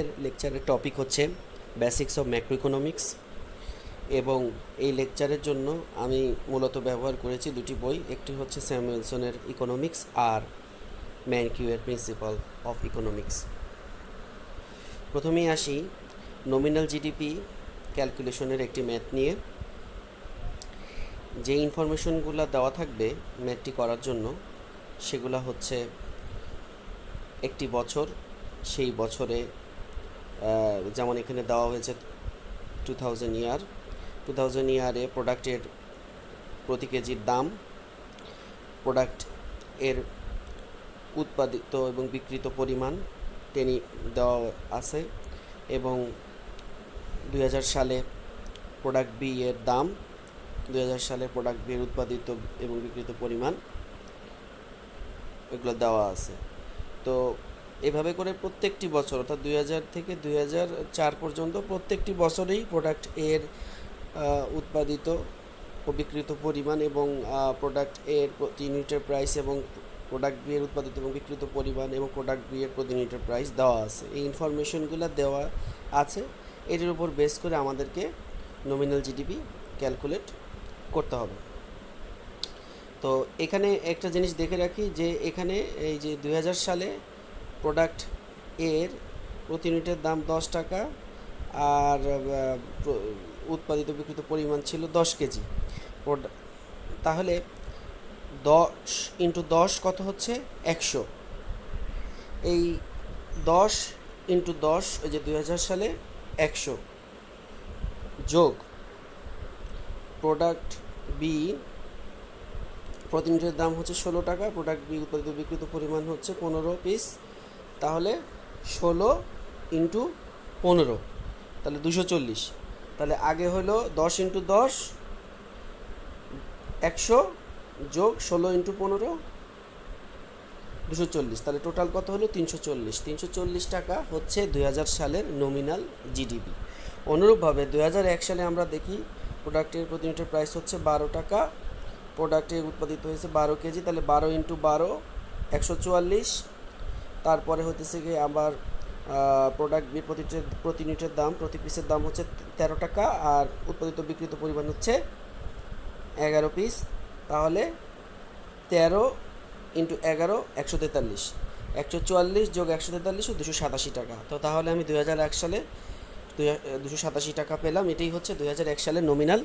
এর লেকচারের টপিক হচ্ছে বেসিক্স অফ ম্যাক্রো ইকোনমিক্স এবং এই লেকচারের জন্য আমি মূলত ব্যবহার করেছি দুটি বই। একটি হচ্ছে স্যামুয়েলসনের ইকোনমিক্স আর ম্যানকিউয়ের প্রিন্সিপাল অফ ইকোনমিক্স। প্রথমেই আসি নমিনাল জিডিপি ক্যালকুলেশনের একটি ম্যাথ নিয়ে। যে ইনফরমেশনগুলো দেওয়া থাকবে ম্যাথটি করার জন্য সেগুলো হচ্ছে একটি বছর, সেই বছরে যেমন এখানে দেওয়া হয়েছে 2000 ইয়ারে প্রোডাক্টের প্রতি কেজির দাম, প্রোডাক্ট এর উৎপাদিত এবং বিক্রিত পরিমাণ টেনে দেওয়া আছে এবং 2000 সালে প্রোডাক্ট বি এর দাম, 2000 সালে প্রোডাক্ট বি এর উৎপাদিত এবং বিক্রিত পরিমাণ এগুলো দেওয়া আছে। তো এভাবে করে প্রত্যেকটি বছর অর্থাৎ 2000 থেকে 2004 পর্যন্ত প্রত্যেকটি বছরেই প্রোডাক্ট এর উৎপাদিত ও বিক্রিত পরিমাণ এবং প্রোডাক্ট এর প্রতি ইউনিটের প্রাইস এবং প্রোডাক্ট বি এর উৎপাদিত এবং বিক্রিত পরিমাণ এবং প্রোডাক্ট বি এর প্রতি ইউনিটের প্রাইস দেওয়া আছে। এই ইনফরমেশনগুলো দেওয়া আছে, এটির উপর বেস করে আমাদেরকে নমিনাল জিডিপি ক্যালকুলেট করতে হবে। তো এখানে একটা জিনিস দেখে রাখি যে এখানে এই যে 2000 সালে প্রোডাক্ট এর প্রতি ইউনিটের দাম 10 টাকা আর উৎপাদিত বিক্রিত পরিমাণ ছিল 10 কেজি। তাহলে 10 ইন্টু 10 কত হচ্ছে 100। এই 10 ইন্টু 10 ওই যে 2000 সালে 100 যোগ প্রোডাক্ট বি প্রতি ইউনিটের দাম হচ্ছে 16 টাকা, প্রোডাক্ট বি উৎপাদিত বিক্রিত পরিমাণ হচ্ছে 15 পিস, তাহলে 16 ইন্টু 15 তাহলে 240। তাহলে আগে হলো 10 ইন্টু 10 100 যোগ 16 ইন্টু 15 240, তাহলে টোটাল কত হলো 340 টাকা হচ্ছে 2000 সালের নমিনাল জিডিপি। অনুরূপভাবে 2001 সালে আমরা দেখি প্রোডাক্টের প্রতি ইউনিটের প্রাইস হচ্ছে 12 টাকা, প্রোডাক্টে উৎপাদিত হয়েছে 12 কেজি, তাহলে 12 ইন্টু 12 144। তারপরে হতেছে গিয়ে আবার প্রোডাক্ট বি প্রতি ইউনিটের দাম প্রতি পিসের দাম হচ্ছে 13 টাকা আর উৎপাদিত বিক্রিত পরিমাণ হচ্ছে 11 পিস, তাহলে 13 ইন্টু 11 143, 144 যোগ 143 287 টাকা। তো তাহলে আমি 2001 সালে 287 টাকা পেলাম। এটাই হচ্ছে 2001 সালের নমিনাল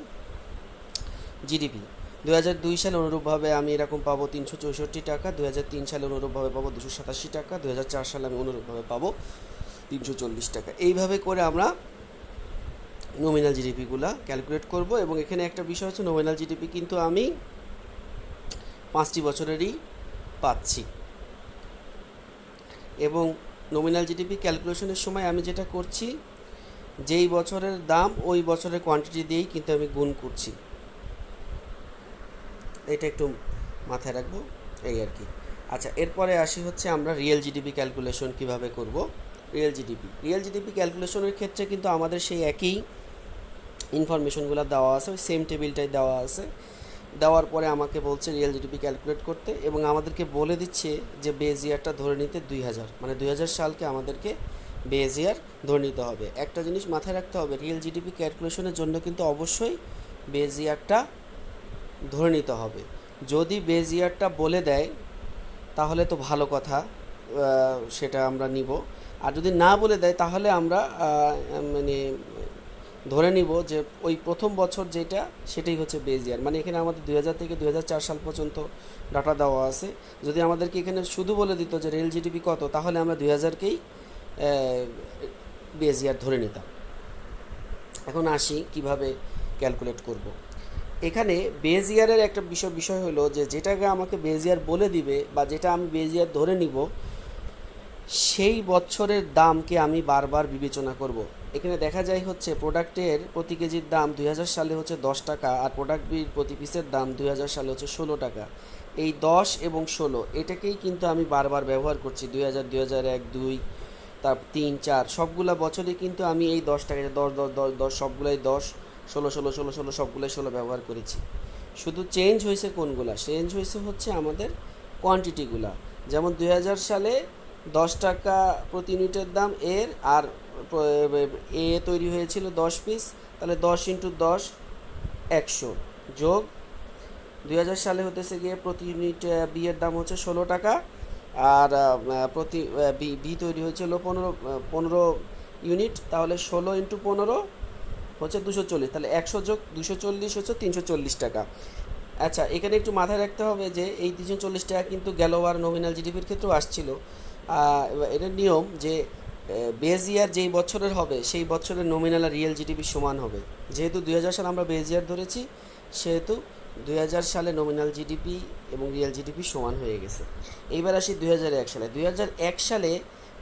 জিডিপি। 2002 সালে অনুরূপভাবে আমি এরকম পাবো 364 টাকা, 2003 সালে অনুরূপভাবে পাবো 287 টাকা, 2004 সালে আমি অনুরূপভাবে পাবো 340 টাকা। এইভাবে করে আমরা নমিনাল জিডিপিগুলো ক্যালকুলেট করব। এবং এখানে একটা বিষয় হচ্ছে নমিনাল জিডিপি কিন্তু আমি 5টি বছরেরই পাচ্ছি এবং নমিনাল জিডিপি ক্যালকুলেশনের সময় আমি যেটা করছি যেই বছরের দাম ওই বছরের কোয়ান্টিটি দিয়েই কিন্তু আমি গুণ করছি, এটা একটু মাথায় রাখবো এই আর কি। আচ্ছা, এরপরে আসি হচ্ছে আমরা রিয়েল জিডিপি ক্যালকুলেশন কিভাবে করব। রিয়েল জিডিপি ক্যালকুলেশনের ক্ষেত্রে কিন্তু আমাদের সেই একই ইনফরমেশনগুলো দেওয়া আছে, ওই সেম টেবিলটাই দেওয়া আছে। দেওয়ার পরে আমাকে বলছে রিয়েল জিডিপি ক্যালকুলেট করতে এবং আমাদেরকে বলে দিচ্ছে যে বেজ ইয়ারটা ধরে নিতে 2000, মানে 2000 সালকে আমাদেরকে বেজ ইয়ার ধরে নিতে হবে। একটা জিনিস মাথায় রাখতে হবে, রিয়েল জিডিপি ক্যালকুলেশনের জন্য কিন্তু অবশ্যই বেজ ইয়ারটা ধরে নিতে হবে। যদি বেজ ইয়ারটা বলে দেয় তাহলে তো ভালো কথা, সেটা আমরা নিব। আর যদি না বলে দেয় তাহলে আমরা মানে ধরে নিব যে ওই প্রথম বছর যেটা সেটাই হচ্ছে বেজ ইয়ার। মানে এখানে আমাদের 2000 থেকে 2004 সাল পর্যন্ত ডাটা দেওয়া আছে। যদি আমাদেরকে এখানে শুধু বলে দিত যে রিয়েল জিডিপি কত, তাহলে আমরা 2000কেই বেজ ইয়ার ধরে নিতাম। এখন আসি কিভাবে ক্যালকুলেট করব। এখানে বেজ ইয়ারের একটা বিষয় হলো যে যেটাকে আমাকে বেজ ইয়ার বলে দিবে বা যেটা আমি বেজ ইয়ার ধরে নিব সেই বছরের দামকে আমি বারবার বিবেচনা করব। এখানে দেখা যায় হচ্ছে প্রোডাক্টের প্রতি কেজির দাম 2000 সালে হচ্ছে 10 টাকা আর প্রোডাক্ট বির প্রতি পিসের দাম 2000 সালে হচ্ছে 16 টাকা। এই 10 এবং 16 এটাকেই কিন্তু আমি বারবার ব্যবহার করছি। 2000, 2001, 2, তার 3, 4 সবগুলা বছরে কিন্তু আমি এই 10 টাকা 10 10 10 10 সবগুলাই 10, 16 16 16 16 সবগুলাই 16 ব্যবহার করেছি। শুধু চেঞ্জ হয়েছে কোনগুলা? চেঞ্জ হয়েছে হচ্ছে আমাদের কোয়ান্টিটিগুলা। যেমন 2000 সালে 10 টাকা প্রতি ইউনিটের দাম এর, আর এ তৈরি হয়েছিল 10 পিস, তাহলে 10 × 10 100 যোগ 2000 সালে হতেছে গিয়ে প্রতি ইউনিট বি এর দাম হচ্ছে 16 টাকা, আর প্রতি বি তৈরি হয়েছিল 15 ইউনিট, তাহলে 16 × 15 হচ্ছে 240, তাহলে 100 যোগ 240 হচ্ছে 340 টাকা। আচ্ছা, এখানে একটু মাথায় রাখতে হবে যে এই 340 টাকা কিন্তু গেল আর নমিনাল জিডিপির ক্ষেত্রেও আসছিল। এটার নিয়ম যে বেজ ইয়ার যেই বছরের হবে সেই বছরের নমিনাল আর রিয়েল জিডিপি সমান হবে। যেহেতু 2000 সালে আমরা বেজ ইয়ার ধরেছি, সেহেতু 2000 সালে নমিনাল জিডিপি এবং রিয়েল জিডিপি সমান হয়ে গেছে। এইবার আসি 2001 সালে। 2001 সালে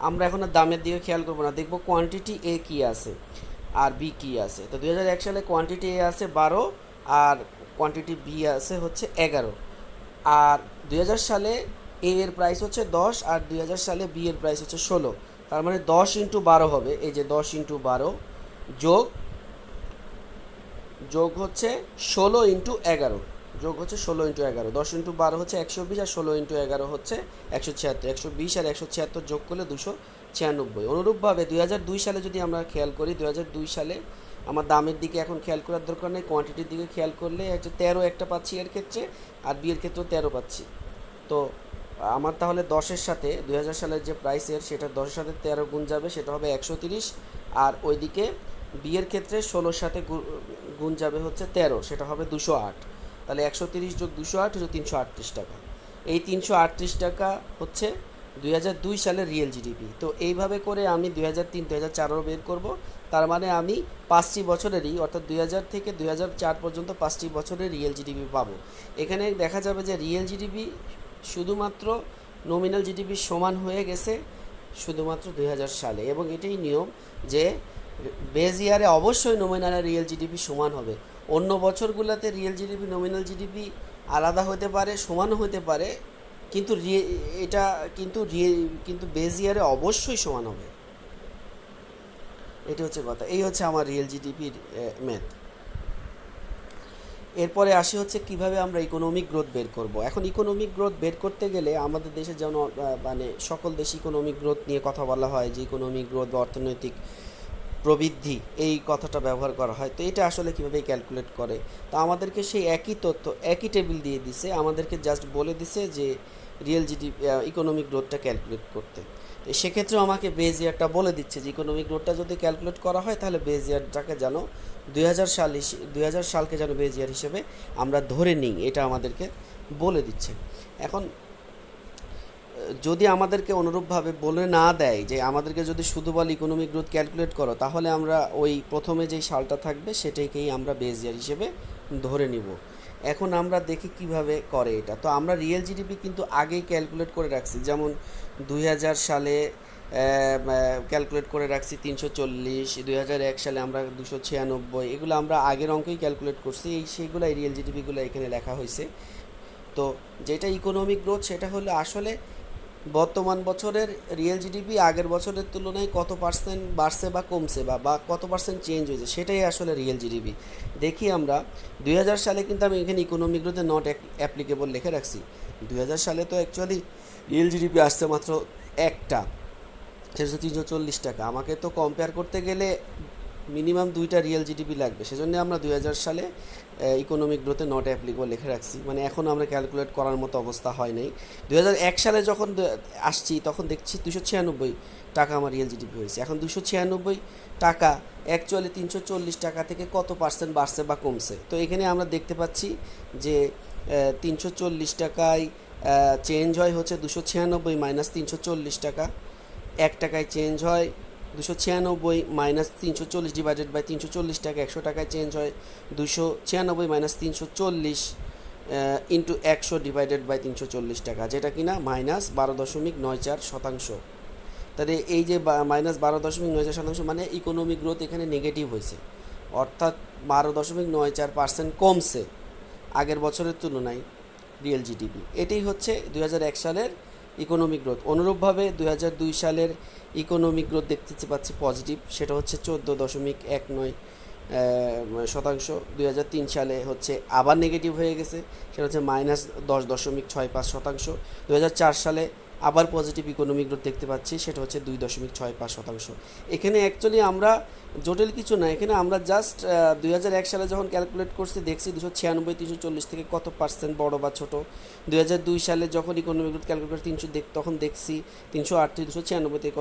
আমরা এখন আর দামের দিকে খেয়াল করবো না, দেখবো কোয়ান্টিটি এ কী আছে আর বি কী আছে। তো 2001 সালে কোয়ান্টিটি এ আছে 12 আর কোয়ান্টিটি বি আছে হচ্ছে 11। আর 2000 সালে এ এর প্রাইস হচ্ছে 10 আর 2000 সালে বি এর প্রাইস হচ্ছে 16। তার মানে 10 × 12 হবে, এই যে 10 × 12 যোগ যোগ হচ্ছে 16 × 11, যোগ হচ্ছে 16 × 11, 10 × 12 হচ্ছে 120 আর 16 × 11 হচ্ছে 176, 120 আর 176 যোগ করলে 296। অনুরূপভাবে 2002 সালে যদি আমরা খেয়াল করি, 2002 সালে আমার দামের দিকে এখন খেয়াল করার দরকার নেই, কোয়ান্টিটির দিকে খেয়াল করলে হচ্ছে 13 একটা পাচ্ছি এর ক্ষেত্রে, আর বি এর ক্ষেত্রেও 13 পাচ্ছি। তো আমার তাহলে 10-এর সাথে 2000 সালের যে প্রাইসের সেটা 10-এর সাথে 13 গুণ যাবে, সেটা হবে 130, আর ওইদিকে বিয়ের ক্ষেত্রে 16-র সাথে গুণ যাবে হচ্ছে 13, সেটা হবে 208। তাহলে 130 যোগ 208 হচ্ছে 338 টাকা। এই 338 টাকা হচ্ছে 2002 সালের রিয়েল জিডিপি। তো এইভাবে করে আমি 2003 2004 বের করব। তার মানে আমি 5টি বছরেরই, অর্থাৎ 2000 থেকে 2004 পর্যন্ত 5টি বছরের রিয়েল জিডিপি পাবো। এখানে দেখা যাবে যে রিয়েল জিডিপি শুধুমাত্র নমিনাল জিডিপি সমান হয়ে গেছে শুধুমাত্র 2000 সালে, এবং এটাই নিয়ম যে বেজ ইয়ারে অবশ্যই নমিনাল আর রিয়েল জিডিপি সমান হবে। অন্য বছরগুলোতে রিয়েল জিডিপি নমিনাল জিডিপি আলাদা হতে পারে, সমানও হতে পারে, কিন্তু এটা কিন্তু বেজ ইয়ারে অবশ্যই সমান হবে। এটি হচ্ছে কথা। এই হচ্ছে আমার রিয়েল জিডিপির ম্যাথ। এরপরে আসি হচ্ছে কিভাবে আমরা ইকোনমিক গ্রোথ বের করব। এখন ইকোনমিক গ্রোথ বের করতে গেলে আমাদের দেশে যেমন মানে সকল দেশে ইকোনমিক গ্রোথ নিয়ে কথা বলা হয়, যে ইকোনমিক গ্রোথ বা অর্থনৈতিক প্রবৃদ্ধি এই কথাটা ব্যবহার করা হয়। তো এটা আসলে কীভাবে ক্যালকুলেট করে, তো আমাদেরকে সেই একই তথ্য একই টেবিল দিয়ে দিছে, আমাদেরকে জাস্ট বলে দিছে যে রিয়েল জিডিপি ইকোনমিক গ্রোথটা ক্যালকুলেট করতে। তো সেক্ষেত্রেও আমাকে বেজ ইয়ারটা বলে দিচ্ছে যে ইকোনমিক গ্রোথটা যদি ক্যালকুলেট করা হয় তাহলে বেজ ইয়ারটাকে যেন 2000 সালকে যেন বেজ ইয়ার হিসেবে আমরা ধরে নিই, এটা আমাদেরকে বলে দিচ্ছে। এখন যদি আমাদেরকে অনুরূপভাবে বলে না দেয়, যে আমাদেরকে যদি শুধু বলে ইকোনমিক গ্রোথ ক্যালকুলেট করো, তাহলে আমরা ওই প্রথমে যেই সালটা থাকবে সেটাকেই আমরা বেজ ইয়ার হিসেবে ধরে নিব। এখন আমরা দেখি কিভাবে করে এটা। তো আমরা রিয়েল জিডিপি কিন্তু আগেই ক্যালকুলেট করে রাখছি, যেমন 2000 সালে ক্যালকুলেট করে রাখছি 340, 2001 সালে আমরা 296, এগুলো আমরা আগের অঙ্কেই ক্যালকুলেট করছি, সেইগুলো রিয়েল জিডিপিগুলো এখানে লেখা হয়েছে। তো যেটা ইকোনমিক গ্রোথ সেটা হলো আসলে বর্তমান বছরের রিয়েল জিডিপি আগের বছরের তুলনায় কত পার্সেন্ট বাড়ছে বা কমছে, বা কত পার্সেন্ট চেঞ্জ হয়েছে, সেটাই আসলে রিয়েল জিডিপি। দেখি আমরা 2000 সালে কিন্তু আমি এখানে ইকোনমিক গ্রোথে নট অ্যাপ্লিকেবল লিখে রাখছি। 2000 সালে তো অ্যাকচুয়ালি রিয়েল জিডিপি আসছে মাত্র একটা, সেটা হচ্ছে 340 টাকা। আমাকে তো কম্পেয়ার করতে গেলে মিনিমাম 2টা রিয়েল জিডিপি লাগবে, সেজন্য আমরা 2000 সালে ইকোনমিক গ্রোথে নট অ্যাপ্লিকেবল লিখে রাখছি, মানে এখন আমরা ক্যালকুলেট করার মতো অবস্থা হয় নাই। 2001 সালে যখন আসছি তখন দেখছি 296 টাকা আমার রিয়েল জিডিপি হয়েছে। এখন 296 টাকা অ্যাকচুয়ালি 340 টাকা থেকে কত পার্সেন্ট বাড়ছে বা কমছে। তো এখানে আমরা দেখতে পাচ্ছি যে 340 টাকায় চেঞ্জ হয় হচ্ছে 296 মাইনাস 340 টাকা, 1 টাকায় চেঞ্জ হয় 296 মাইনাস 340 ডিভাইডেড বাই 340 টাকা, 100 টাকায় চেঞ্জ হয় 296 মাইনাস 340 ইন্টু 100 ডিভাইডেড বাই 340 টাকা, যেটা কিনা -12.94%। তাহলে এই যে -12.94% মানে ইকোনমিক গ্রোথ এখানে নেগেটিভ হয়েছে, অর্থাৎ 12.94% কমছে আগের বছরের তুলনায় রিয়েল জিডিপি। এটাই হচ্ছে 2001 সালের ইকোনমিক গ্রোথ। অনুরূপভাবে 2002 সালের ইকোনমিক গ্রোথ দেখতে পাচ্ছি পজিটিভ, সেটা হচ্ছে 14.19%। 2003 সালে হচ্ছে আবার নেগেটিভ হয়ে গেছে, সেটা হচ্ছে -10.65%। 2004 সালে আবার পজিটিভ ইকোনমিক গ্রোথ দেখতে পাচ্ছি, সেটা হচ্ছে 2.65%। এখানে অ্যাকচুয়ালি আমরা জটিল কিছু না, এখানে আমরা জাস্ট 2001 সালে যখন ক্যালকুলেট করছি দেখছি 296 340 থেকে কত পার্সেন্ট বড় বা ছোট। 2002 সালে যখন ইকোনমিক গ্রোথ ক্যালকুলেট করে তখন দেখছি 338 296 থেকে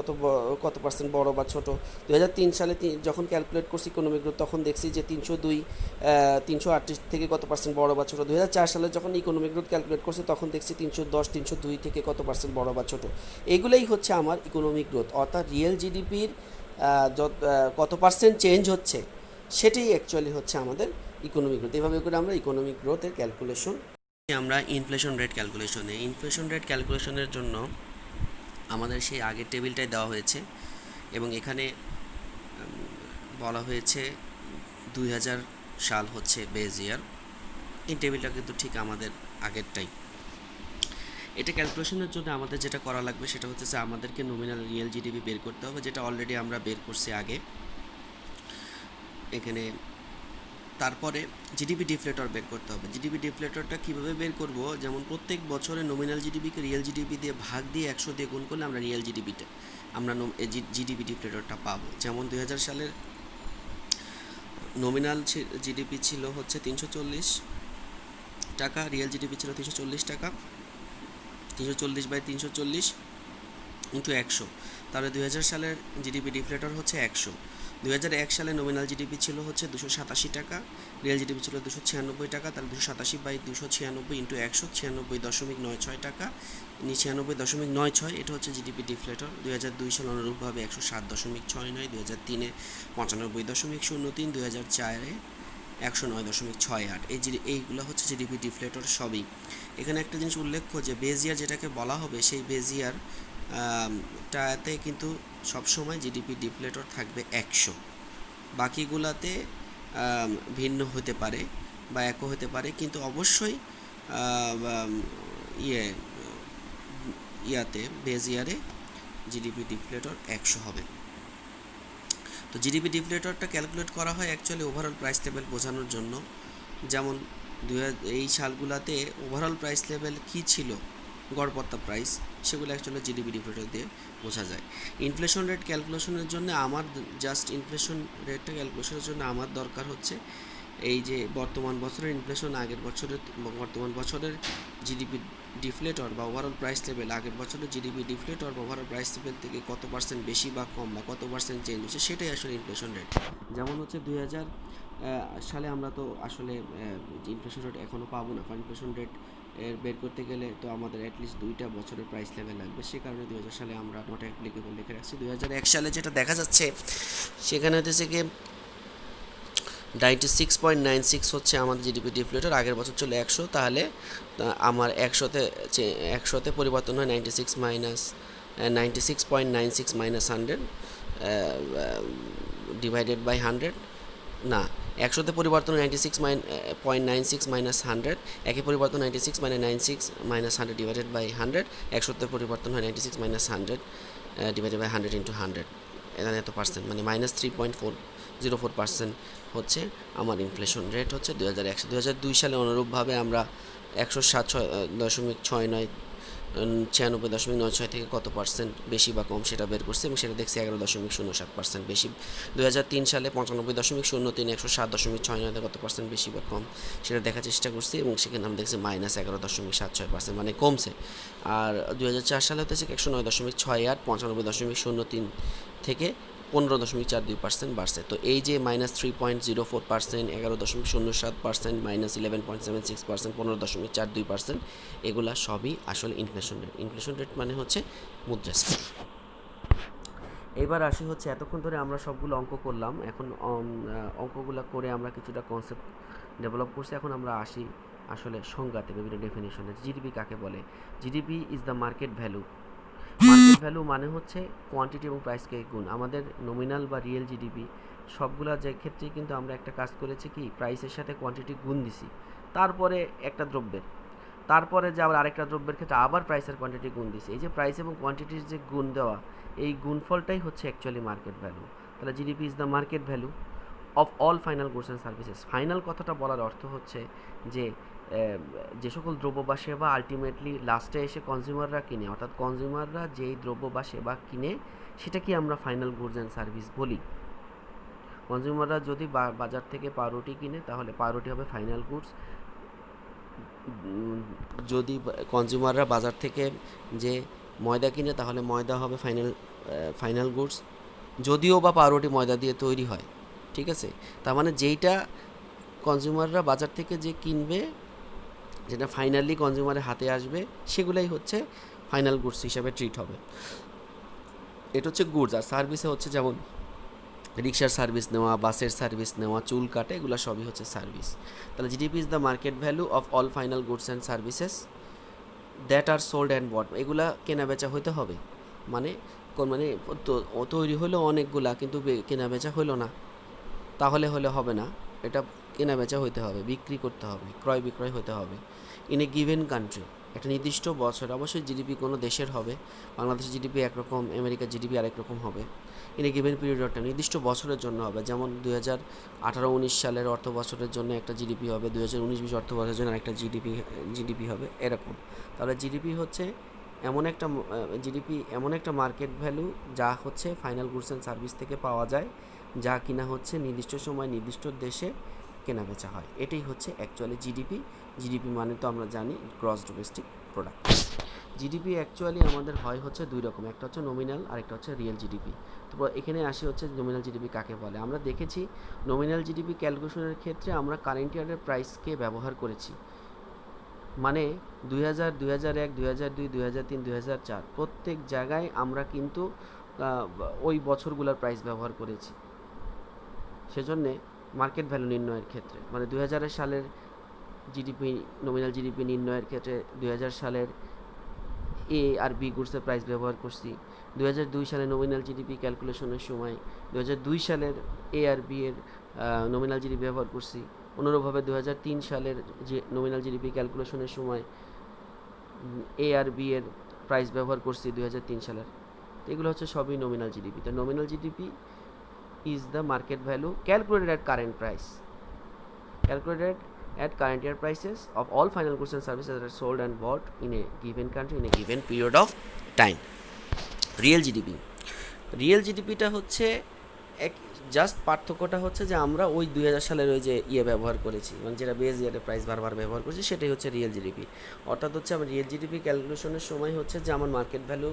কত পার্সেন্ট বড় বা ছোট। 2003 সালে যখন ক্যালকুলেট করছি ইকোনমিক গ্রোথ তখন দেখছি যে 338 থেকে কত পার্সেন্ট বড় বা ছোট। 2004 সালে যখন ইকোনমিক গ্রোথ ক্যালকুলেট করছি তখন দেখছি 302 থেকে কত পার্সেন্ট বড় বা ছোট। এগুলোই হচ্ছে আমার ইকোনমিক গ্রোথ, অর্থাৎ রিয়েল জিডিপির কত পার্সেন্ট চেঞ্জ হচ্ছে সেটাই অ্যাকচুয়ালি হচ্ছে আমাদের ইকোনমিক গ্রোথ। এভাবে করে আমরা ইকোনমিক গ্রোথের ক্যালকুলেশন আমরা ইনফ্লেশন রেট ক্যালকুলেশনের জন্য আমাদের সেই আগের টেবিলটাই দেওয়া হয়েছে এবং এখানে বলা হয়েছে 2000 সাল হচ্ছে বেজ ইয়ার। এই টেবিলটা কিন্তু ঠিক আমাদের আগেরটাই। এটা ক্যালকুলেশনের জন্য আমাদের যেটা করা লাগবে সেটা হচ্ছে যে আমাদেরকে নমিনাল রিয়েল জিডিপি বের করতে হবে, যেটা অলরেডি আমরা বের করছি আগে এখানে। তারপরে জিডিপি ডিফ্লেটর বের করতে হবে। জিডিপি ডিফ্লেটরটা কীভাবে বের করব, যেমন প্রত্যেক বছরে নমিনাল জিডিপিকে রিয়েল জিডিপি দিয়ে ভাগ দিয়ে 100 দিয়ে গুণ করলে আমরা রিয়েল জিডিপিটা আমরা জিডিপি ডিফ্লেটরটা পাবো। যেমন 2000 সালের নমিনাল জিডিপি ছিল হচ্ছে 340 টাকা, রিয়েল জিডিপি ছিল 340 টাকা। 340/340 ইন্টু 100, তাহলে 2000 সালের জিডিপি ডিফ্লেটর হচ্ছে 100। 2001 সালে নমিনাল জিডিপি ছিল হচ্ছে 287 টাকা, রিয়েল জিডিপি ছিল 296 টাকা, তাহলে 287/296 ইন্টু 100, 96.96 টাকা, 96.96, এটা হচ্ছে জিডিপি ডিফ্লেটর। 2002 সাল অনুরূপভাবে 107.69, 2003-এ 95.03, 2004-এ 109.68। এইগুলো হচ্ছে জিডিপি ডিফ্লেটর সবই। এখানে একটা জিনিস উল্লেখ্য যে বেজিয়ার যেটাকে বলা হবে সেই বেজিয়ার টাতে কিন্তু সবসময় জিডিপি ডিফ্লেটর থাকবে 100, বাকিগুলাতে ভিন্ন হতে পারে বা একও হতে পারে, কিন্তু অবশ্যই ইয়াতে বেজিয়ারে জিডিপি ডিফ্লেটর 100 হবে। তো জিডিপি ডিফ্লেটরটা ক্যালকুলেট করা হয় অ্যাকচুয়ালি ওভারঅল প্রাইস লেভেল বোঝানোর জন্য। যেমন এই সালগুলাতে ওভারঅল প্রাইস লেভেল কী ছিল, গড়পত্তা প্রাইস, সেগুলো অ্যাকচুয়ালি জিডিপি ডিফ্লেটর দিয়ে বোঝা যায়। ইনফ্লেশন রেট ক্যালকুলেশনের জন্য আমার ইনফ্লেশন রেটটা ক্যালকুলেশনের জন্য আমার দরকার হচ্ছে এই যে বর্তমান বছরের ইনফ্লেশন বর্তমান বছরের জিডিপি ডিফ্লেটর বা ওভারঅল প্রাইস লেভেল আগের বছরের জিডিপি ডিফ্লেটর বা ওভারঅল প্রাইস লেভেল থেকে কত পার্সেন্ট বেশি বা কম বা কত পার্সেন্ট চেঞ্জ হচ্ছে, সেটাই আসলে ইনফ্লেশন রেট। যেমন হচ্ছে 2000 সালে আমরা তো আসলে ইনফ্লেশন রেট এখনও পাবো না, কারণ ইনফ্লেশন রেট বের করতে গেলে তো আমাদের অ্যাটলিস্ট 2টা বছরের প্রাইস লেভেল লাগবে। সে কারণে 2000 সালে আমরা নট অ্যাপ্লিকেবল লিখে রাখছি। 2001 সালে যেটা দেখা যাচ্ছে সেখানে হচ্ছে কি 96.96 হচ্ছে আমাদের জিডিপি ডিফ্লেটর, আগের বছর ছিল 100, তাহলে আমার 100তে পরিবর্তন হয় 96.96 মাইনাস 100 ডিভাইডেড বাই 100, না 100তে পরিবর্তন 96.96 মাইনাস 100, একই পরিবর্তন 96 মাইনাস 100 ডিভাইডেড বাই 100, 100তে পরিবর্তন হয় 96 মাইনাস 100 ডিভাইডেড বাই 100 ইন্টু 100, এখানে এত পার্সেন্ট মানে -3.404% হচ্ছে আমার ইনফ্লেশন রেট হচ্ছে 2001। 2002 সালে অনুরূপভাবে আমরা 107.96 থেকে কত পার্সেন্ট বেশি বা কম সেটা বের করছি এবং সেটা দেখছি 11.07% বেশি। 2003 সালে 95.03, 107.69 থেকে কত পার্সেন্ট বেশি বা কম সেটা দেখার চেষ্টা করছি এবং সেখানে আমরা দেখছি -11.76%, মানে কমছে। আর 2004 সালে হতেছে 109.68, 95.03 থেকে 15.42% বাড়ছে। তো এই যে -3.04%, 11.07%, -11.76%, 15.42%, এগুলা সবই আসলে ইনফ্লেশন রেট। ইনফ্লেশন রেট মানে হচ্ছে মুদ্রাস্ফীতি। এবার আসি হচ্ছে এতক্ষণ ধরে আমরা সবগুলো অঙ্ক করলাম, এখন অঙ্কগুলো করে আমরা কিছুটা কনসেপ্ট ডেভেলপ করছি। এখন আমরা আসি আসলে সংজ্ঞাতে, বিভিন্ন ডেফিনেশনে। জিডিপি কাকে বলে? GDP is the market value. Market value মানে হচ্ছে কোয়ান্টিটি এবং প্রাইসকে গুণ। আমাদের নমিনাল বা রিয়েল জিডিপি সবগুলা যে ক্ষেত্রেই কিন্তু আমরা একটা কাজ করেছি কি, প্রাইসের সাথে কোয়ান্টিটি গুণ দিছি, তারপরে একটা দ্রব্যের, তারপরে যে আবার আরেকটা দ্রব্যের ক্ষেত্রে আবার প্রাইসের কোয়ান্টিটি গুণ দিছি। এই যে প্রাইস এবং কোয়ান্টিটির যে গুণ দেওয়া, এই গুণফলটাই হচ্ছে অ্যাকচুয়ালি মার্কেট ভ্যালু। তাহলে GDP is the market value of all final goods and services. Final কথাটা বলার অর্থ হচ্ছে যে যে সকল দ্রব্য বা সেবা আলটিমেটলি লাস্টে এসে কনজিউমাররা কিনে, অর্থাৎ কনজিউমাররা যেই দ্রব্য বা সেবা কিনে সেটাকে আমরা ফাইনাল গুডস অ্যান্ড সার্ভিস বলি। কনজিউমাররা যদি বাজার থেকে পাউরুটি কিনে তাহলে পাউরুটি হবে ফাইনাল গুডস। যদি কনজিউমাররা বাজার থেকে যে ময়দা কিনে তাহলে ময়দা হবে ফাইনাল গুডস, যদিও বা পাউরুটি ময়দা দিয়ে তৈরি হয়। ঠিক আছে, তার মানে যেইটা কনজিউমাররা বাজার থেকে যে কিনবে, যেটা ফাইনালি কনজিউমারের হাতে আসবে, সেগুলাই হচ্ছে ফাইনাল গুডস হিসাবে ট্রিট হবে। এটা হচ্ছে গুডস। আর সার্ভিসে হচ্ছে যেমন রিক্সার সার্ভিস নেওয়া, বাসের সার্ভিস নেওয়া, চুল কাটা, এগুলো সবই হচ্ছে সার্ভিস। তাহলে GDP is the market value of all final goods and services that are sold and bought. এগুলা কেনা বেচা হইতে হবে, মানে তৈরি হলো অনেকগুলা কিন্তু কেনা বেচা হইলো না, তাহলে হবে না। এটা কেনা বেচা হইতে হবে, বিক্রি করতে হবে, ক্রয় বিক্রয় হতে হবে। ইন এ গিভেন কান্ট্রি, একটা নির্দিষ্ট বছর, অবশ্যই জিডিপি কোনো দেশের হবে, বাংলাদেশের জিডিপি একরকম, আমেরিকার জিডিপি আরেক রকম হবে। In a given period of time, নির্দিষ্ট বছরের জন্য হবে। যেমন 2018-19 সালের অর্থ বছরের জন্য একটা জিডিপি হবে, 2019-20 অর্থ বছরের জন্য একটা জিডিপি হবে, এরকম। তাহলে জিডিপি হচ্ছে এমন একটা মার্কেট ভ্যালু যা হচ্ছে ফাইনাল গুডস অ্যান্ড সার্ভিস থেকে পাওয়া যায়, যা কিনা হচ্ছে নির্দিষ্ট সময় নির্দিষ্ট দেশে কেনা বেচা হয়। এটাই হচ্ছে অ্যাকচুয়ালি জিডিপি মানে তো আমরা জানি gross domestic product. GDP actually আমাদের হচ্ছে দুই রকম, একটা হচ্ছে নমিনাল আর একটা হচ্ছে রিয়েল জিডিপি। তো এখানে আসি হচ্ছে নমিনাল জিডিপি কাকে বলে। আমরা দেখেছি নমিনাল জিডিপি ক্যালকুলেশনের ক্ষেত্রে আমরা কারেন্ট ইয়ারের প্রাইসকে ব্যবহার করেছি, মানে 2000, 2001, 2002, 2003, 2004 প্রত্যেক জায়গায় আমরা কিন্তু ওই বছরগুলোর প্রাইস ব্যবহার করেছি। সেজন্যে মার্কেট ভ্যালু নির্ণয়ের ক্ষেত্রে, মানে 2000 সালের জিডিপি, নমিনাল জিডিপি নির্ণয়ের ক্ষেত্রে 2000 সালের এ আর বি গুডসের প্রাইস ব্যবহার করছি। 2002 সালে নমিনাল জিডিপি ক্যালকুলেশনের সময় 2002 সালের এ আর বি এর নমিনাল জিডিপি ব্যবহার করছি। অনুরূপভাবে 2003 সালের যে নমিনাল জিডিপি ক্যালকুলেশনের সময় এ আর বি এর প্রাইস ব্যবহার করছি 2003 সালের। তো এগুলো হচ্ছে সবই নমিনাল জিডিপি। তো nominal GDP is the market value calculated at current price, calculated at current year prices of all final goods and services that are sold and bought in a given country in a given period of time. Real জিডিপিটা হচ্ছে just পার্থক্যটা হচ্ছে যে আমরা ওই 2000 সালের ওই যে ব্যবহার করেছি, মানে যেটা বেস ইয়ারের প্রাইস বারবার ব্যবহার করেছি, সেটাই হচ্ছে রিয়েল জিডিপি। অর্থাৎ হচ্ছে আমার রিয়েল জিডিপি ক্যালকুলেশনের সময় হচ্ছে যে আমার মার্কেট ভ্যালু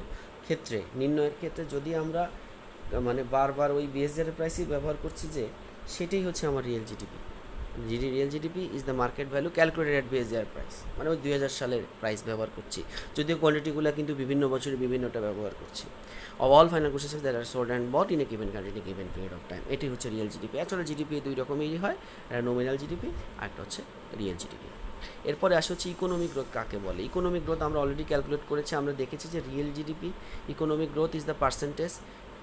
ক্ষেত্রে নির্ণয়ের ক্ষেত্রে যদি আমরা মানে বারবার ওই বিএসআর প্রাইসই ব্যবহার করছি, যে সেটাই হচ্ছে আমার real GDP. Real GDP is the market value calculated at BSR price, মানে ওই 2000 সালের প্রাইস ব্যবহার করছি, যদিও কোয়ান্টিটিগুলো কিন্তু বিভিন্ন বছরে বিভিন্নটা ব্যবহার করছি। Of all final goods that are sold and bought in a given country in a given period of time. এটি হচ্ছে রিয়েল জিডিপি। অ্যাকচুয়ালি জিডিপি দুই রকমেরই হয়, একটা নমিনাল জিডিপি আর একটা হচ্ছে রিয়েল জিডিপি। এরপরে আসে হচ্ছে ইকোনমিক গ্রোথ কাকে বলে। ইকোনমিক গ্রোথ আমরা অলরেডি ক্যালকুলেট করেছি, আমরা দেখেছি যে real GDP, economic growth is the percentage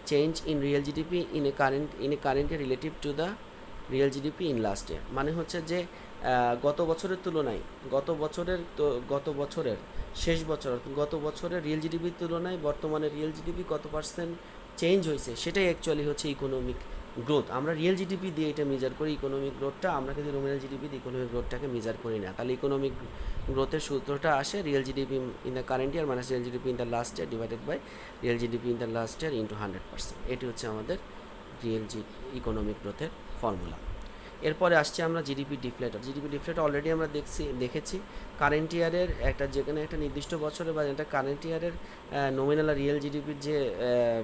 change in real GDP in a current year relative to the real GDP in last year. মানে হচ্ছে যে গত বছরের তুলনায় গত বছরের শেষ বছর, গত বছরের রিয়েল জিডিপির তুলনায় বর্তমানে রিয়েল জিডিপি কত পার্সেন্ট চেঞ্জ হয়েছে, সেটাই অ্যাকচুয়ালি হচ্ছে ইকোনমিক গ্রোথ। আমরা রিয়েল জিডিপি দিয়ে এটা মেজার করি ইকোনমিক গ্রোথটা, আমরা কিন্তু নমিনাল জিডিপি দিয়ে ইকোনমিক গ্রোথটাকে মেজার করি না। তাহলে ইকোনমিক গ্রোথের সূত্রটা আসে real GDP in the current year minus real GDP in the last year divided by real GDP in the last year into 100%। এটি হচ্ছে আমাদের ইকোনমিক গ্রোথের ফর্মুলা। এরপরে আসছে আমরা জিডিপি ডিফলেটর অলরেডি আমরা দেখেছি কারেন্ট ইয়ারের যেখানে একটা নির্দিষ্ট বছরে বা একটা কারেন্ট ইয়ারের নমিনাল আর রিয়েল জিডিপির যে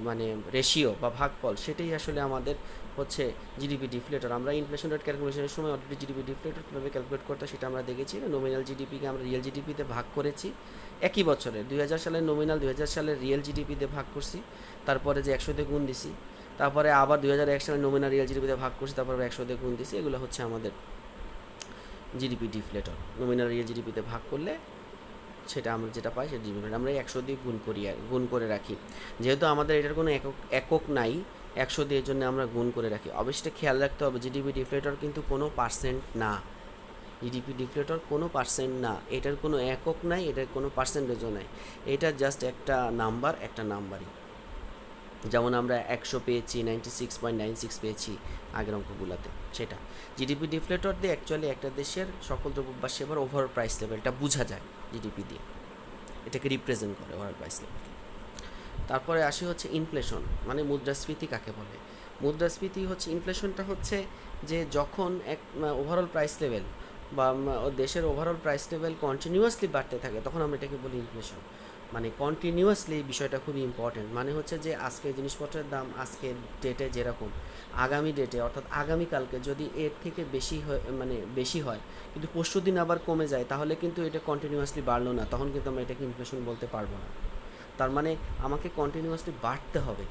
মানে রেশিও বা ভাগফল, সেটাই আসলে আমাদের হচ্ছে জিডিপি ডিফলেটর। আমরা ইনফ্লেশন রেট ক্যালকুলেশনের সময় অলরেডি জিডিপি ডিফলেটর কীভাবে ক্যালকুলেট করতে সেটা আমরা দেখেছি। নমিনাল জিডিপিকে আমরা রিয়েল জিডিপিতে ভাগ করেছি একই বছরে, 2000 সালের নমিনাল 2000 সালের রিয়েল জিডিপিতে ভাগ করছি, তারপরে যে 100 দিয়ে গুণ দিছি, তারপরে আবার 2001 সালে নমিনাল রিয়েল জিডিপিতে ভাগ করছি, তারপরে 100 দিয়ে গুণ দিছি। এগুলো হচ্ছে আমাদের জিডিপি ডিফলেটর। নমিনাল রিয়েল জিডিপিতে ভাগ করলে সেটা আমরা যেটা পাই সেটা জিডিপি। আমরা 100 দিয়ে গুণ করে রাখি, যেহেতু আমাদের এটার কোনো একক নাই, 100 দিয়ে জন্য আমরা গুণ করে রাখি। অবশ্যই খেয়াল রাখতে হবে জিডিপি ডিফলেটর কিন্তু কোনো পার্সেন্ট না, জিডিপি ডিফলেটর কোনো পার্সেন্ট না, এটার কোনো একক নাই, এটার কোনো পার্সেন্টেজও নাই, এটা জাস্ট একটা নাম্বারই। যেমন আমরা 100 পেয়েছি, 96.96 পেয়েছি আগের অঙ্কগুলোতে, সেটা জিডিপি ডিফলেটর দিয়ে অ্যাকচুয়ালি একটা দেশের সকল দ্রব্য বা সেবার ওভারঅল প্রাইস লেভেলটা বোঝা যায় জিডিপি দিয়ে, এটাকে রিপ্রেজেন্ট করে ওভারঅল প্রাইস লেভেলকে। তারপরে আসি হচ্ছে ইনফ্লেশন, মানে মুদ্রাস্ফীতি কাকে বলে। মুদ্রাস্ফীতি হচ্ছে, ইনফ্লেশনটা হচ্ছে যে যখন এক ওভারঅল প্রাইস লেভেল বা দেশের ওভারঅল প্রাইস লেভেল কন্টিনিউয়াসলি বাড়তে থাকে, তখন আমরা এটাকে বলি ইনফ্লেশন। মানে কন্টিনিউয়াসলি বিষয়টা খুবই ইম্পর্টেন্ট, মানে হচ্ছে যে আজকে জিনিসপত্রের দাম আজকের ডেটে যেরকম, আগামী ডেটে অর্থাৎ আগামীকালকে যদি এর থেকে বেশি হয় কিন্তু পরশু দিন আবার কমে যায়, তাহলে কিন্তু এটা কন্টিনিউয়াসলি বাড়লো না, তখন কিন্তু আমরা এটাকে ইনফ্লেশন বলতে পারবো না। তার মানে আমাকে কন্টিনিউয়াসলি বাড়তে হবে,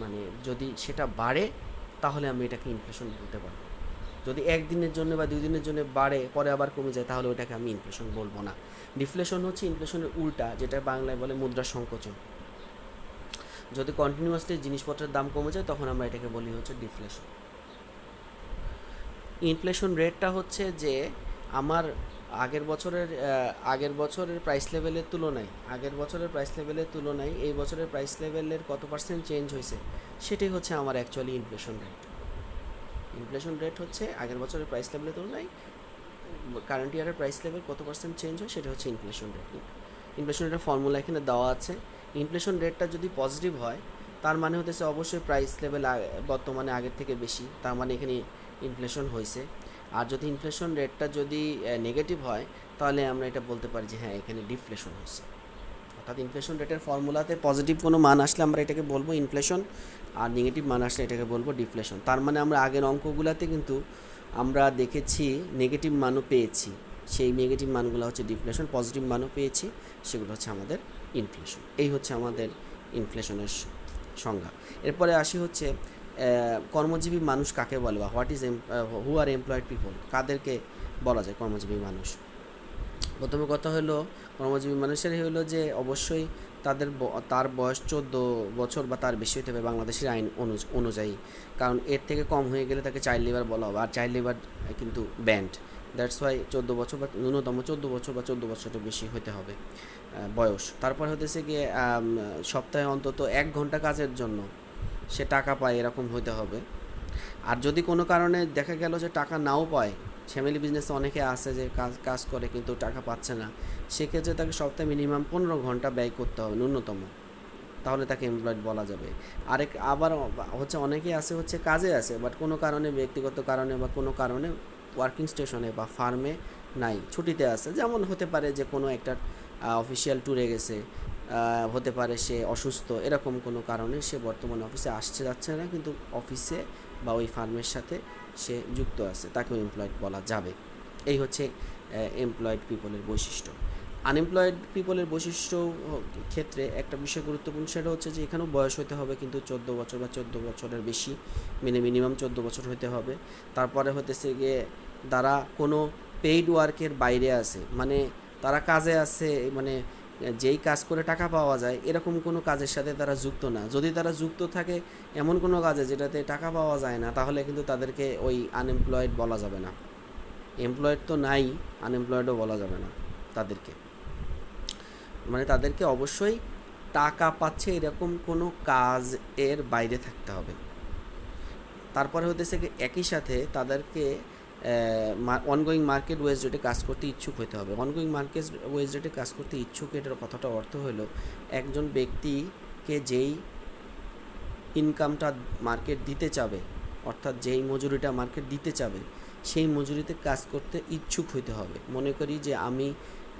মানে যদি সেটা বাড়ে তাহলে আমি এটাকে ইনফ্লেশন বলতে পারবো। যদি একদিনের জন্য বা 2 দিনের জন্য বাড়ে পরে আবার কমে যায়, তাহলে ওটাকে আমি ইনফ্লেশন বলবো না। ডিফ্লেশন হচ্ছে ইনফ্লেশনের উল্টা, যেটা বাংলায় বলে মুদ্রা সংকোচন। যদি কন্টিনিউয়াসলি জিনিসপত্রের দাম কমে যায় তখন আমরা এটাকে বলি হচ্ছে ডিফ্লেশন। ইনফ্লেশন রেটটা হচ্ছে যে আমার আগের বছরের প্রাইস লেভেলের তুলনায় এই বছরের প্রাইস লেভেলের কত পার্সেন্ট চেঞ্জ হয়েছে, সেটাই হচ্ছে আমার actually inflation rate. Inflation rate হচ্ছে আগের বছরের প্রাইস লেভেলের তুলনায় কারেন্ট ইয়ারের প্রাইস লেভেল কত পার্সেন্ট চেঞ্জ হয়, সেটা হচ্ছে ইনফ্লেশন রেট। ইনফ্লেশন রেটের ফর্মুলা এখানে দেওয়া আছে। ইনফ্লেশন রেটটা যদি পজিটিভ হয় তার মানে হতেছে অবশ্যই প্রাইস লেভেল বর্তমানে আগের থেকে বেশি, তার মানে এখানে ইনফ্লেশন হয়েছে। আর যদি ইনফ্লেশন রেটটা যদি নেগেটিভ হয় তাহলে আমরা এটা বলতে পারি যে হ্যাঁ এখানে ডিফ্লেশন হয়েছে। অর্থাৎ ইনফ্লেশন রেটের ফর্মুলাতে পজিটিভ কোনো মান আসলে আমরা এটাকে বলবো ইনফ্লেশন, আর নেগেটিভ মান আসলে এটাকে বলবো ডিফ্লেশন। তার মানে আমরা আগের অঙ্কগুলোতে কিন্তু আমরা দেখেছি নেগেটিভ মানও পেয়েছি, সেই নেগেটিভ মানগুলো হচ্ছে ডিফ্লেশন, পজিটিভ মানও পেয়েছি, সেগুলো হচ্ছে আমাদের ইনফ্লেশন। এই হচ্ছে আমাদের ইনফ্লেশনের সংজ্ঞা। এরপরে আসি হচ্ছে কর্মজীবী মানুষ কাকে বলে, বা হু আর এমপ্লয়েড পিপল, কাদেরকে বলা যায় কর্মজীবী মানুষ। প্রথমে কথা হলো কর্মজীবী মানুষের হলো যে অবশ্যই তার বয়স 14 বছর বা তার বেশি হতে হবে বাংলাদেশের আইন অনুযায়ী, কারণ এর থেকে কম হয়ে গেলে তাকে চাইল্ড লেবার বলা হবে, আর চাইল্ড লেবার কিন্তু ব্যান্ড। দ্যাটস ওয়াই 14 বছর বা ন্যূনতম 14 বছর বা 14 বছরের বেশি হতে হবে বয়স। তারপর হতেছে গিয়ে সপ্তাহে অন্তত 1 ঘন্টা কাজের জন্য সে টাকা পায় এরকম হতে হবে। আর যদি কোনো কারণে দেখা গেল যে টাকা নাও পায়, ফ্যামিলি বিজনেসে অনেকে আছে যে কাজ করে কিন্তু টাকা পাচ্ছে না, সেক্ষেত্রে তাকে সপ্তাহে মিনিমাম 15 ঘন্টা ব্যয় করতে হবে ন্যূনতম, তাহলে তাকে এমপ্লয়েড বলা যাবে। আবার হচ্ছে অনেকেই আছে হচ্ছে কাজে আছে বাট কোনো কারণে, ব্যক্তিগত কারণে বা কোনো কারণে ওয়ার্কিং স্টেশনে বা ফার্মে নাই, ছুটিতে আছে। যেমন হতে পারে যে কোনো একটা অফিসিয়াল ট্যুরে গেছে, হতে পারে সে অসুস্থ, এরকম কোনো কারণে সে বর্তমানে অফিসে যাচ্ছে না, কিন্তু অফিসে বা ওই ফার্মের সাথে সে যুক্ত আছে, তাকেও এমপ্লয়েড বলা যাবে। এই হচ্ছে এমপ্লয়েড পিপলের বৈশিষ্ট্য। আনএমপ্লয়েড পিপলের বৈশিষ্ট্য ক্ষেত্রে একটা বিষয় গুরুত্বপূর্ণ, সেটা হচ্ছে যে এখানেও বয়স হতে হবে কিন্তু 14 বছর বা 14 বছরের বেশি, মিনিমাম 14 বছর হতে হবে। তারপরে হতেছে গিয়ে তারা কোনো পেইড ওয়ার্কের বাইরে আছে, মানে তারা কাজে আছে, মানে যেই কাজ করে টাকা পাওয়া যায় এরকম কোনো কাজের সাথে তারা যুক্ত না। যদি তারা যুক্ত থাকে এমন কোনো কাজে যেটাতে টাকা পাওয়া যায় না, তাহলে কিন্তু তাদেরকে ওই আনএমপ্লয়েড বলা যাবে না। এমপ্লয়েড তো নাই, আনএমপ্লয়েডও বলা যাবে না তাদেরকে। মানে তাদেরকে অবশ্যই টাকা পাচ্ছে এরকম কোনো কাজ এর বাইরে থাকতে হবে। তারপরে হতেছে কি একই সাথে তাদেরকে অনগোয়িং মার্কেট ওয়েজ রেটে কাজ করতে ইচ্ছুক হতে হবে। অনগোয়িং মার্কেট ওয়েজ রেটে কাজ করতে ইচ্ছুক, এটার কথাটা অর্থ হলো একজন ব্যক্তিকে যেই ইনকামটা মার্কেট দিতে চাবে, অর্থাৎ যেই মজুরিটা মার্কেট দিতে চাবে সেই মজুরিতে কাজ করতে ইচ্ছুক হইতে হবে। মনে করি যে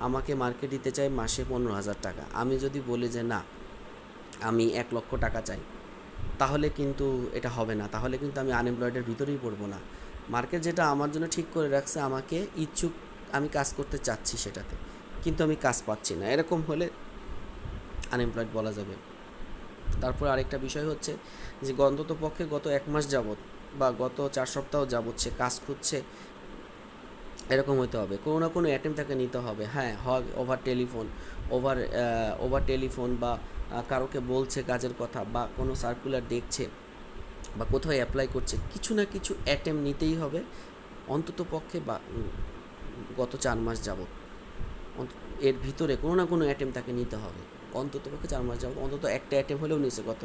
আমাকে মার্কেট দিতে চাই মাসে 15,000 টাকা, আমি যদি বলি যে না আমি 1 লক্ষ টাকা চাই, তাহলে কিন্তু এটা হবে না, তাহলে কিন্তু আমি আনএমপ্লয়েডের ভিতরেই পড়বো না। মার্কেট যেটা আমার জন্য ঠিক করে রাখছে, আমাকে ইচ্ছুক, আমি কাজ করতে চাচ্ছি সেটাতে, কিন্তু আমি কাজ পাচ্ছি না, এরকম হলে আনএমপ্লয়েড বলা যাবে। তারপর আরেকটা বিষয় হচ্ছে যে অন্তত পক্ষে গত 1 মাস যাবৎ বা গত 4 সপ্তাহ যাবৎ সে কাজ খুঁজছে, এরকম হতে হবে। কোনো না কোনো অ্যাটেম্প তাকে নিতে হবে। হ্যাঁ, হয় ওভার টেলিফোন বা কারোকে বলছে কাজের কথা, বা কোনো সার্কুলার দেখছে বা কোথাও অ্যাপ্লাই করছে, কিছু না কিছু অ্যাটেম্প নিতেই হবে অন্তত পক্ষে, বা গত 4 মাস যাবৎ এর ভিতরে কোনো না কোনো অ্যাটেম্প তাকে নিতে হবে। অন্ততপক্ষে 4 মাস যাবত অন্তত একটা অ্যাটেম্প হলেও নিছে গত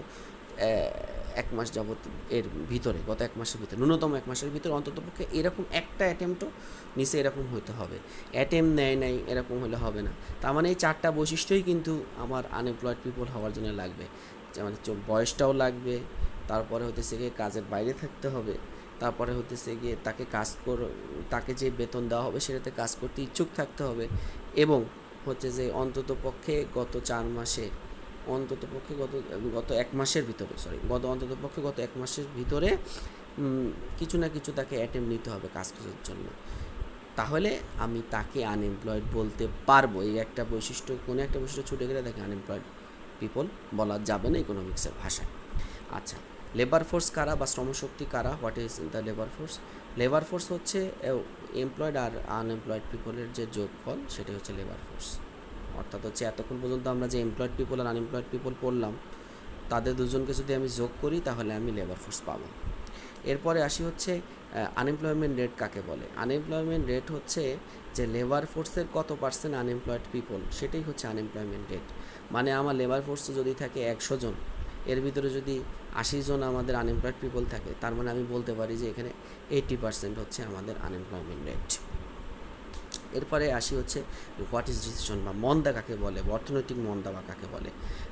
1 মাস যাবত, এর ভিতরে গত 1 মাসের ভিতরে, ন্যূনতম 1 মাসের ভিতরে অন্ততপক্ষে এরকম একটা অ্যাটেম্পটও নিচে এরকম হইতে হবে। অ্যাটেম্প নেয় নাই এরকম হলে হবে না। তার মানে এই 4টা বৈশিষ্ট্যই কিন্তু আমার আনএমপ্লয়েড পিপল হওয়ার জন্য লাগবে। যেমন বয়সটাও লাগবে, তারপরে হতেছে গিয়ে কাজের বাইরে থাকতে হবে, তারপরে হতেছে গিয়ে তাকে যে বেতন দেওয়া হবে সেটাতে কাজ করতে ইচ্ছুক থাকতে হবে, এবং হচ্ছে যে অন্ততপক্ষে গত 4 মাসে অন্ততপক্ষে গত 1 মাসের ভিতরে অন্ততপক্ষে গত 1 মাসের ভিতরে কিছু না কিছু তাকে অ্যাটেম্প নিতে হবে কাজ করার জন্য। তাহলে আমি তাকে আনএমপ্লয়েড বলতে পারবো। এই একটা বৈশিষ্ট্য, কোনো একটা বৈশিষ্ট্য ছুটে গেলে তাকে আনএমপ্লয়েড পিপল বলা যাবে না ইকোনমিক্সের ভাষায়। আচ্ছা, লেবার ফোর্স কারা বা শ্রমশক্তি কারা? What is the labour force? Labour force হচ্ছে এমপ্লয়েড আর আনএমপ্লয়েড পিপলের যে যোগফল, সেটাই হচ্ছে লেবার ফোর্স। অর্থাৎ হচ্ছে এতক্ষণ পর্যন্ত আমরা যে এমপ্লয়েড পিপল আর আনএমপ্লয়েড পিপল পড়লাম, তাদের দুজনকে যদি আমি যোগ করি তাহলে আমি লেবার ফোর্স পাবো। এরপরে আসি হচ্ছে আনএমপ্লয়মেন্ট রেট কাকে বলে। আনএমপ্লয়মেন্ট রেট হচ্ছে যে লেবার ফোর্সের কত পার্সেন্ট আনএমপ্লয়েড পিপল, সেটাই হচ্ছে আনএমপ্লয়মেন্ট রেট। মানে আমার লেবার ফোর্সে যদি থাকে 100 জন, এর ভিতরে যদি 80 জন আমাদের আনএমপ্লয়েড পিপল থাকে, তার মানে আমি বলতে পারি যে এখানে 80% হচ্ছে আমাদের আনএমপ্লয়মেন্ট রেট। এরপরে আসি হচ্ছে হোয়াট ইজ রিসেশন বা মন্দা কাকে বলে, অর্থনৈতিক মন্দা বা কাকে বলে।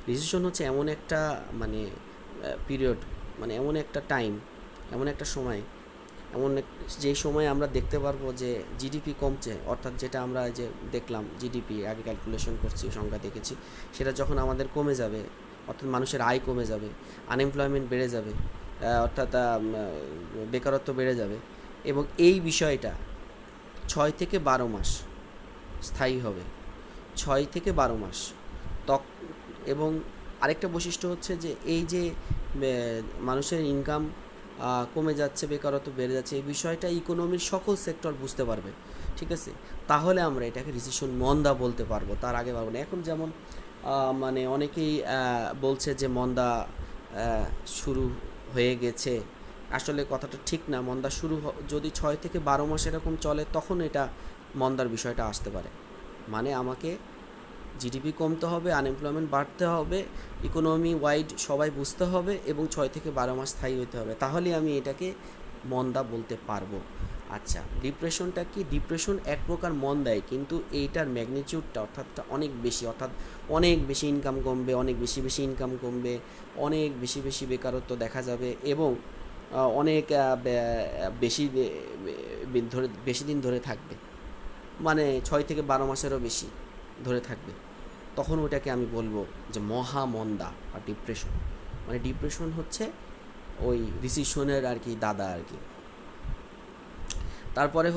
রিসেশন হচ্ছে এমন একটা মানে পিরিয়ড, মানে এমন একটা টাইম, এমন একটা সময়, যেই সময় আমরা দেখতে পারবো যে জিডিপি কমছে, অর্থাৎ যেটা আমরা যে দেখলাম জিডিপি আগে ক্যালকুলেশন করছি, সংখ্যা দেখেছি, সেটা যখন আমাদের কমে যাবে, অর্থাৎ মানুষের আয় কমে যাবে, আনএমপ্লয়মেন্ট বেড়ে যাবে, অর্থাৎ বেকারত্ব বেড়ে যাবে, এবং এই বিষয়টা 6 থেকে 12 মাস স্থায়ী হবে, 6 থেকে 12 মাস এবং আরেকটা বৈশিষ্ট্য হচ্ছে যে এই যে মানুষের ইনকাম কমে যাচ্ছে, বেকারত্ব বেড়ে যাচ্ছে, এই বিষয়টা ইকোনমির সকল সেক্টর বুঝতে পারবে, ঠিক আছে? তাহলে আমরা এটাকে রিসেশন মন্দা বলতে পারবো, তার আগে পারবো না। এখন যেমন মানে অনেকেই বলছে যে মন্দা শুরু হয়ে গেছে, আসলে কথাটা ঠিক না। মন্দা যদি 6 থেকে 12 মাস এরকম চলে, তখন এটা মন্দার বিষয়টা আসতে পারে। মানে আমাকে জিডিপি কমতে হবে, আনএমপ্লয়মেন্ট বাড়তে হবে, ইকোনমি ওয়াইড সবাই বুঝতে হবে, এবং 6 থেকে 12 মাস স্থায়ী হতে হবে, তাহলে আমি এটাকে মন্দা বলতে পারবো। আচ্ছা, ডিপ্রেশনটা কি? ডিপ্রেশন এক প্রকার মন্দাই, কিন্তু এইটার ম্যাগনিটিউডটা অর্থাৎ অনেক বেশি, অর্থাৎ অনেক বেশি ইনকাম কমবে, অনেক বেশি ইনকাম কমবে, অনেক বেশি বেকারত্ব দেখা যাবে, এবং অনেক বেশি দিন ধরে থাকবে, মানে 6 থেকে 12 মাসেরও বেশি ধরে থাকবে। তখন ওটাকে আমি বলবো যে মহামন্দা বা ডিপ্রেশন। মানে ডিপ্রেশন হচ্ছে ওই রিসেশনের আর কি দাদা আর কি। তারপরে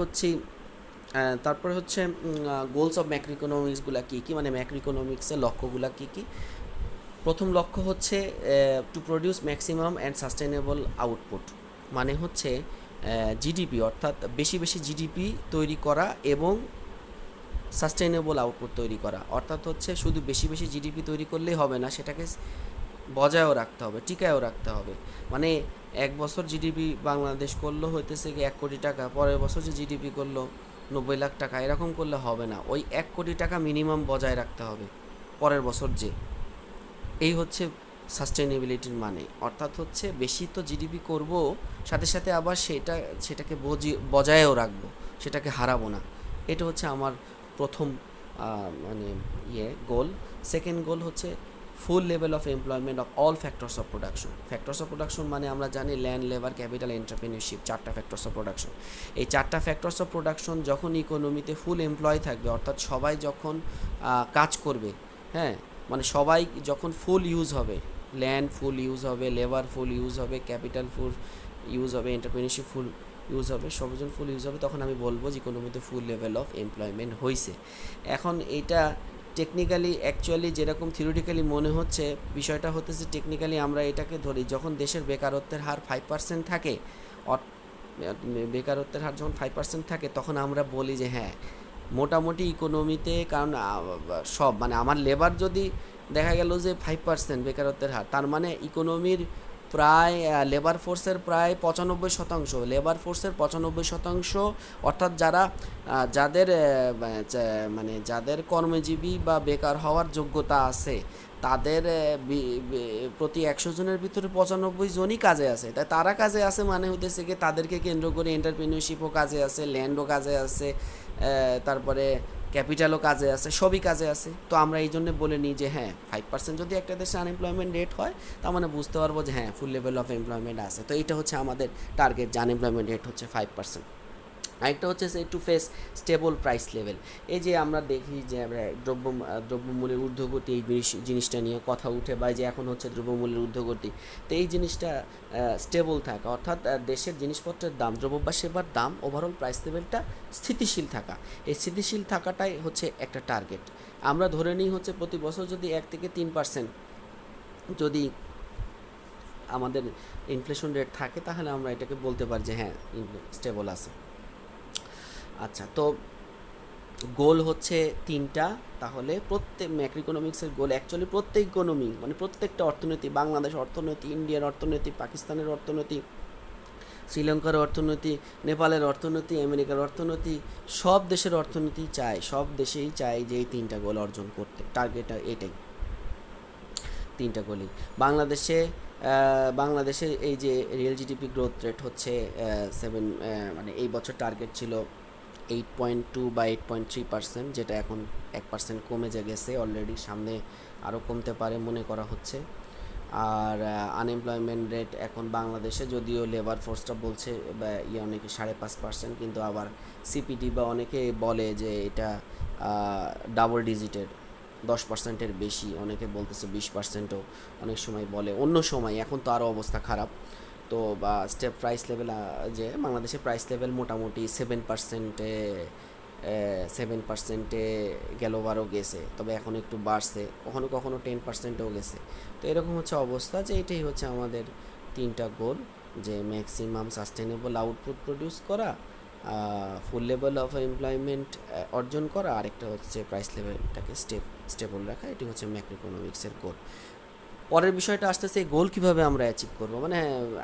হচ্ছে গোলস অফ ম্যাক্রো ইকোনমিক্সগুলা কী কী, মানে ম্যাক্রো ইকোনমিক্সের লক্ষ্যগুলা কী কী। প্রথম লক্ষ্য হচ্ছে to produce maximum and sustainable output, মানে হচ্ছে জিডিপি, অর্থাৎ বেশি জিডিপি তৈরি করা এবং সাস্টেনেবল আউটপুট তৈরি করা। অর্থাৎ হচ্ছে শুধু বেশি জিডিপি তৈরি করলেই হবে না, সেটাকে বজায়ও রাখতে হবে, টিকায়ও রাখতে হবে। মানে 1 বছর জিডিপি বাংলাদেশ করলো হইতেছে কি 1 কোটি টাকা, পরের বছর যে জিডিপি করলো 90 লাখ টাকা, এরকম করলে হবে না। ওই 1 কোটি টাকা মিনিমাম বজায় রাখতে হবে পরের বছর যে। এই হচ্ছে সাস্টেনেবিলিটির মানে। অর্থাৎ হচ্ছে বেশি তো জিডিপি করব, সাথে সাথে আবার সেটাকে বজায়ও রাখবো, সেটাকে হারাবো না। এটা হচ্ছে আমার প্রথম মানে গোল। সেকেন্ড গোল হচ্ছে full level of employment of all factors of production. Factors of production মানে আমরা জানি ল্যান্ড, লেবার, ক্যাপিটাল, এন্টারপ্রেনিউরশিপ, 4টা ফ্যাক্টরস অফ প্রোডাকশন। এই 4টা ফ্যাক্টরস অফ প্রোডাকশন যখন ইকোনমিতে ফুল এমপ্লয় থাকবে, অর্থাৎ সবাই যখন কাজ করবে, হ্যাঁ, মানে সবাই যখন ফুল ইউজ হবে, ল্যান্ড ফুল ইউজ হবে, লেবার ফুল ইউজ হবে, ক্যাপিটাল ফুল ইউজ হবে, এন্টারপ্রেনিউরশিপ ফুল ইউজ হবে, সবজন ফুল ইউজ হবে, তখন আমি বলবো যে ইকোনমিতে ফুল লেভেল অফ এমপ্লয়মেন্ট হয়েছে। এখন এইটা টেকনিক্যালি অ্যাকচুয়ালি যেরকম থিওরিটিক্যালি মনে হচ্ছে, বিষয়টা হতেছে টেকনিক্যালি আমরা এটাকে ধরি, যখন দেশের বেকারত্বের হার 5% থাকে, বেকারত্বের হার যখন 5% থাকে, তখন আমরা বলি যে হ্যাঁ মোটামুটি ইকোনমিতে, কারণ মানে আমার লেবার যদি দেখা গেল যে 5% বেকারত্বের হার, তার মানে ইকোনমির প্রায় লেবার ফোর্সের প্রায় 95%, লেবার ফোর্সের 95%, অর্থাৎ যারা যাদের মানে যাদের কর্মজীবী বা বেকার হওয়ার যোগ্যতা আছে তাদের প্রতি 100 জনের ভিতরে 95 জনই কাজে আছে। তাই তারা কাজে আছে মানে হইতেছে কি তাদেরকে কেন্দ্র করে এন্টারপ্রেনিউরশিপও কাজে আছে, ল্যান্ডও কাজে আছে, তারপরে ক্যাপিটালও কাজে আছে, সবই কাজে আছে। তো আমরা এই জন্য বলে নিই যে হ্যাঁ 5% যদি একটা দেশে আনএমপ্লয়মেন্ট রেট হয় তার মানে বুঝতে পারবো যে হ্যাঁ ফুল লেভেল অফ এমপ্লয়মেন্ট আছে। তো এটা হচ্ছে আমাদের টার্গেট, যে আনএমপ্লয়মেন্ট রেট হচ্ছে 5%। আরেকটা হচ্ছে to face stable price level. এই যে আমরা দেখি যে দ্রব্যমূল্যের ঊর্ধ্বগতি, এই জিনিসটা নিয়ে কথা উঠে বা যে এখন হচ্ছে দ্রব্যমূল্যের ঊর্ধ্বগতি, তো এই জিনিসটা স্টেবল থাকা, অর্থাৎ দেশের জিনিসপত্রের দাম, দ্রব্য বা সেবার দাম, ওভারঅল প্রাইস লেভেলটা স্থিতিশীল থাকা। এই স্থিতিশীল থাকাটাই হচ্ছে একটা টার্গেট। আমরা ধরে নিই হচ্ছে প্রতি বছর যদি 1 থেকে 3% যদি আমাদের ইনফ্লেশন রেট থাকে তাহলে আমরা এটাকে বলতে পারি যে হ্যাঁ স্টেবল আছে। আচ্ছা, তো গোল হচ্ছে 3টা। তাহলে প্রত্যেক ম্যাক্রো ইকোনমিক্সের গোল অ্যাকচুয়ালি প্রত্যেক ইকোনমি মানে প্রত্যেকটা অর্থনীতি, বাংলাদেশ অর্থনীতি, ইন্ডিয়ার অর্থনীতি, পাকিস্তানের অর্থনীতি, শ্রীলঙ্কার অর্থনীতি, নেপালের অর্থনীতি, আমেরিকার অর্থনীতি, সব দেশের অর্থনীতি চায়, সব দেশেই চায় যে এই 3টা গোল অর্জন করতে। টার্গেট এটাই, 3টা গোলই। বাংলাদেশে এই যে রিয়েল জিডিপি গ্রোথ রেট হচ্ছে 7, মানে এই বছর টার্গেট ছিল 8.2 বা 8.3%, যেটা এখন 1% কমে গেছে অলরেডি, সামনে আরও কমতে পারে মনে করা হচ্ছে। আর আনএমপ্লয়মেন্ট রেট এখন বাংলাদেশে, যদিও লেবার ফোর্সটা বলছে বা অনেকে 5.5%, কিন্তু আবার সিপিডি বা অনেকে বলে যে এটা ডাবল ডিজিটের, 10%-এর বেশি, অনেকে বলতেছে 20%ও অনেক সময় বলে, অন্য সময়। এখন তো আরও অবস্থা খারাপ। তো বা স্টেপ প্রাইস লেভেল, যে বাংলাদেশের প্রাইস লেভেল মোটামুটি 7%-এ গেলবারও গেছে, তবে এখন একটু বাড়ছে, কখনো কখনো 10%ও গেছে। তো এরকম হচ্ছে অবস্থা, যে এটাই হচ্ছে আমাদের 3টা গোল, যে ম্যাক্সিমাম সাস্টেনেবল আউটপুট প্রডিউস করা, ফুল লেভেল অফ এমপ্লয়মেন্ট অর্জন করা, আরেকটা হচ্ছে প্রাইস লেভেলটাকে স্টেবল রাখা। এটি হচ্ছে ম্যাক্রো ইকোনমিক্সের গোল। পরের বিষয়টা আসতেছে এই গোল কীভাবে আমরা অ্যাচিভ করবো, মানে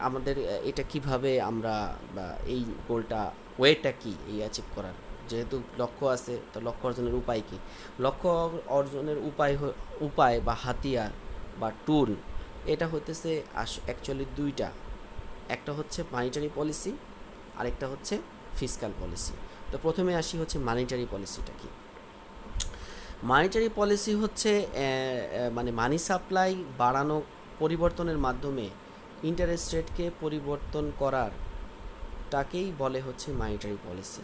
আমাদের এটা কিভাবে আমরা, বা এই গোলটা ওয়েটা কি এই অ্যাচিভ করার, যেহেতু লক্ষ্য আছে তো লক্ষ্য অর্জনের উপায় কী? লক্ষ্য অর্জনের উপায় বা হাতিয়ার বা টুল, এটা হতেছে অ্যাকচুয়ালি 2টা। একটা হচ্ছে মানিটারি পলিসি, আরেকটা হচ্ছে ফিসক্যাল পলিসি। তো প্রথমে আসি হচ্ছে মানিটারি পলিসিটা কি। মানিটারি পলিসি হচ্ছে মানে মানি সাপ্লাই বাড়ানো, পরিবর্তনের মাধ্যমে ইন্টারেস্ট রেটকে পরিবর্তন করার টাকেই বলে হচ্ছে মানিটারি পলিসি।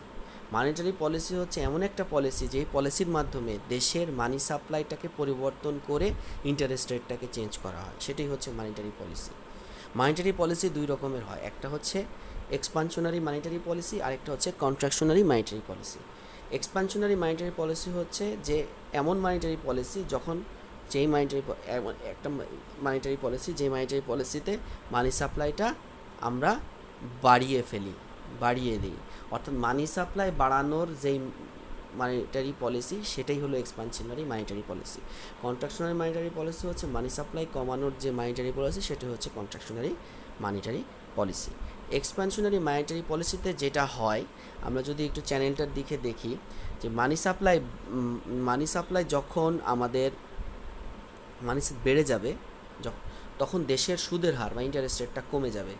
মানিটারি পলিসি হচ্ছে এমন একটা পলিসি যেই পলিসির মাধ্যমে দেশের মানি সাপ্লাইটাকে পরিবর্তন করে ইন্টারেস্ট রেটটাকে চেঞ্জ করা হয়, সেটাই হচ্ছে মানিটারি পলিসি। মানিটারি পলিসি 2 রকমের হয়, একটা হচ্ছে এক্সপানশনারি মানিটারি পলিসি, আরেকটা হচ্ছে contractionary monetary policy. Expansionary monetary policy হচ্ছে যে এমন মানিটারি পলিসি যখন যেই একটা মানিটারি পলিসি, যেই মানিটারি পলিসিতে মানি সাপ্লাইটা আমরা বাড়িয়ে দিই, অর্থাৎ মানি সাপ্লাই বাড়ানোর যেই মানিটারি পলিসি সেটাই হলো expansionary monetary policy. Contractionary monetary policy হচ্ছে মানি সাপ্লাই কমানোর যে মানিটারি পলিসি, সেটা হচ্ছে contractionary monetary policy. Expansionary monetary পলিসিতে যেটা হয়, আমরা যদি একটু চ্যানেলটার দিকে দেখি, যে মানি সাপ্লাই যখন আমাদের মানি বেড়ে যাবে, তখন দেশের সুদের হার বা ইন্টারেস্ট রেটটা কমে যাবে।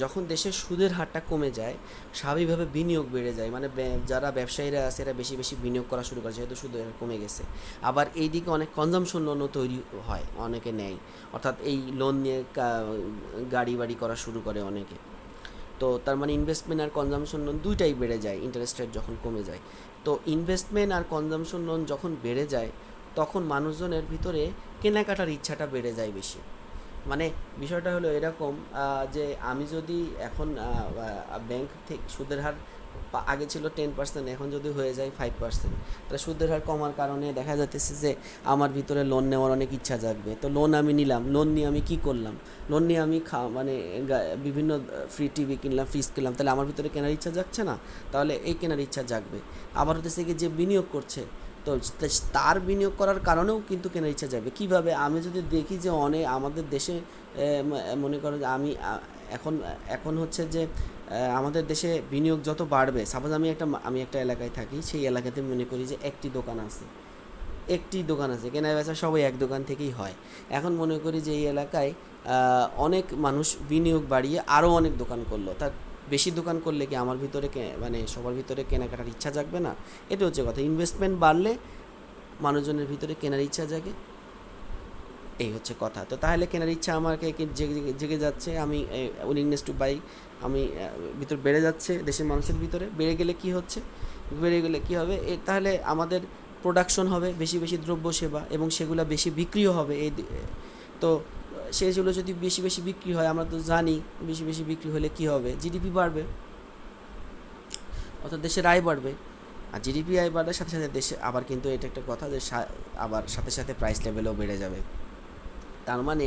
যখন দেশের সুদের হারটা কমে যায়, স্বাভাবিকভাবে বিনিয়োগ বেড়ে যায়, মানে যারা ব্যবসায়ীরা আছে এরা বেশি বেশি বিনিয়োগ করা শুরু করে, যেহেতু সুদের হার কমে গেছে। আবার এই দিকে অনেক কনজামশন লোনও তৈরি হয়, অনেকে নেয়, অর্থাৎ এই লোন নিয়ে গাড়ি বাড়ি করা শুরু করে অনেকে। তো তার মানে ইনভেস্টমেন্ট আর কনজামশন লোন দুইটাই বেড়ে যায় ইন্টারেস্ট রেট যখন কমে যায়। তো ইনভেস্টমেন্ট আর কনজামশন লোন যখন বেড়ে যায়, তখন মানুষজনের ভিতরে কেনাকাটার ইচ্ছাটা বেড়ে যায় বেশি। মানে বিষয়টা হলো এরকম, যে আমি যদি এখন ব্যাংক থেকে সুদের হার আগে ছিল 10%, এখন যদি হয়ে যায় 5%, তাহলে সুদের হার কমার কারণে দেখা যাচ্ছে যে আমার ভিতরে লোন নেওয়ার অনেক ইচ্ছা জাগবে। তো লোন আমি নিলাম, লোন নিয়ে আমি কি করলাম, লোন নিয়ে আমি মানে বিভিন্ন ফ্রি টিভি কিনলাম, ফ্রিজ কিনলাম, তাহলে আমার ভিতরে কেনার ইচ্ছা জাগছে না, তাহলে এই কেনার ইচ্ছা জাগবে। আবার হতেছে কি যে বিনিয়োগ করছে, তো তার বিনিয়োগ করার কারণেও কিন্তু কেনার ইচ্ছা যাবে। কিভাবে? আমি যদি দেখি যে অনেক আমাদের দেশে মনে করো যে এখন এখন হচ্ছে যে আমাদের দেশে বিনিয়োগ যত বাড়বে, সাপোজ আমি একটা এলাকায় থাকি, সেই এলাকাতে মনে করি যে একটি দোকান আছে, কেনা বেচা সবাই এক দোকান থেকেই হয়। এখন মনে করি যে এই এলাকায় অনেক মানুষ বিনিয়োগ বাড়িয়ে আরও অনেক দোকান করলো, তার বেশি দোকান করলে কি আমার ভিতরে মানে সবার ভিতরে কেনাকাটার ইচ্ছা জাগবে না? এটা হচ্ছে কথা। ইনভেস্টমেন্ট বাড়লে মানুষজনের ভিতরে কেনার ইচ্ছা জাগে, এই হচ্ছে কথা। তো তাহলে কেনার ইচ্ছা আমাকে জেগে যাচ্ছে, আমি উইলিংনেস টু বাই আমি ভিতর বেড়ে যাচ্ছে দেশের মানুষের ভিতরে। বেড়ে গেলে কি হবে? তাহলে আমাদের প্রোডাকশন হবে বেশি বেশি দ্রব্য সেবা, এবং সেগুলো বেশি বিক্রিও হবে। তো সেগুলো যদি বেশি বেশি বিক্রি হয়, আমরা তো জানি বেশি বেশি বিক্রি হলে কি হবে? জিডিপি বাড়বে, অর্থাৎ দেশের আয় বাড়বে। আর জিডিপি আয় বাড়ার সাথে সাথে দেশে আবার কিন্তু এটা একটা কথা যে আবার সাথে সাথে প্রাইস লেভেলও বেড়ে যাবে। তার মানে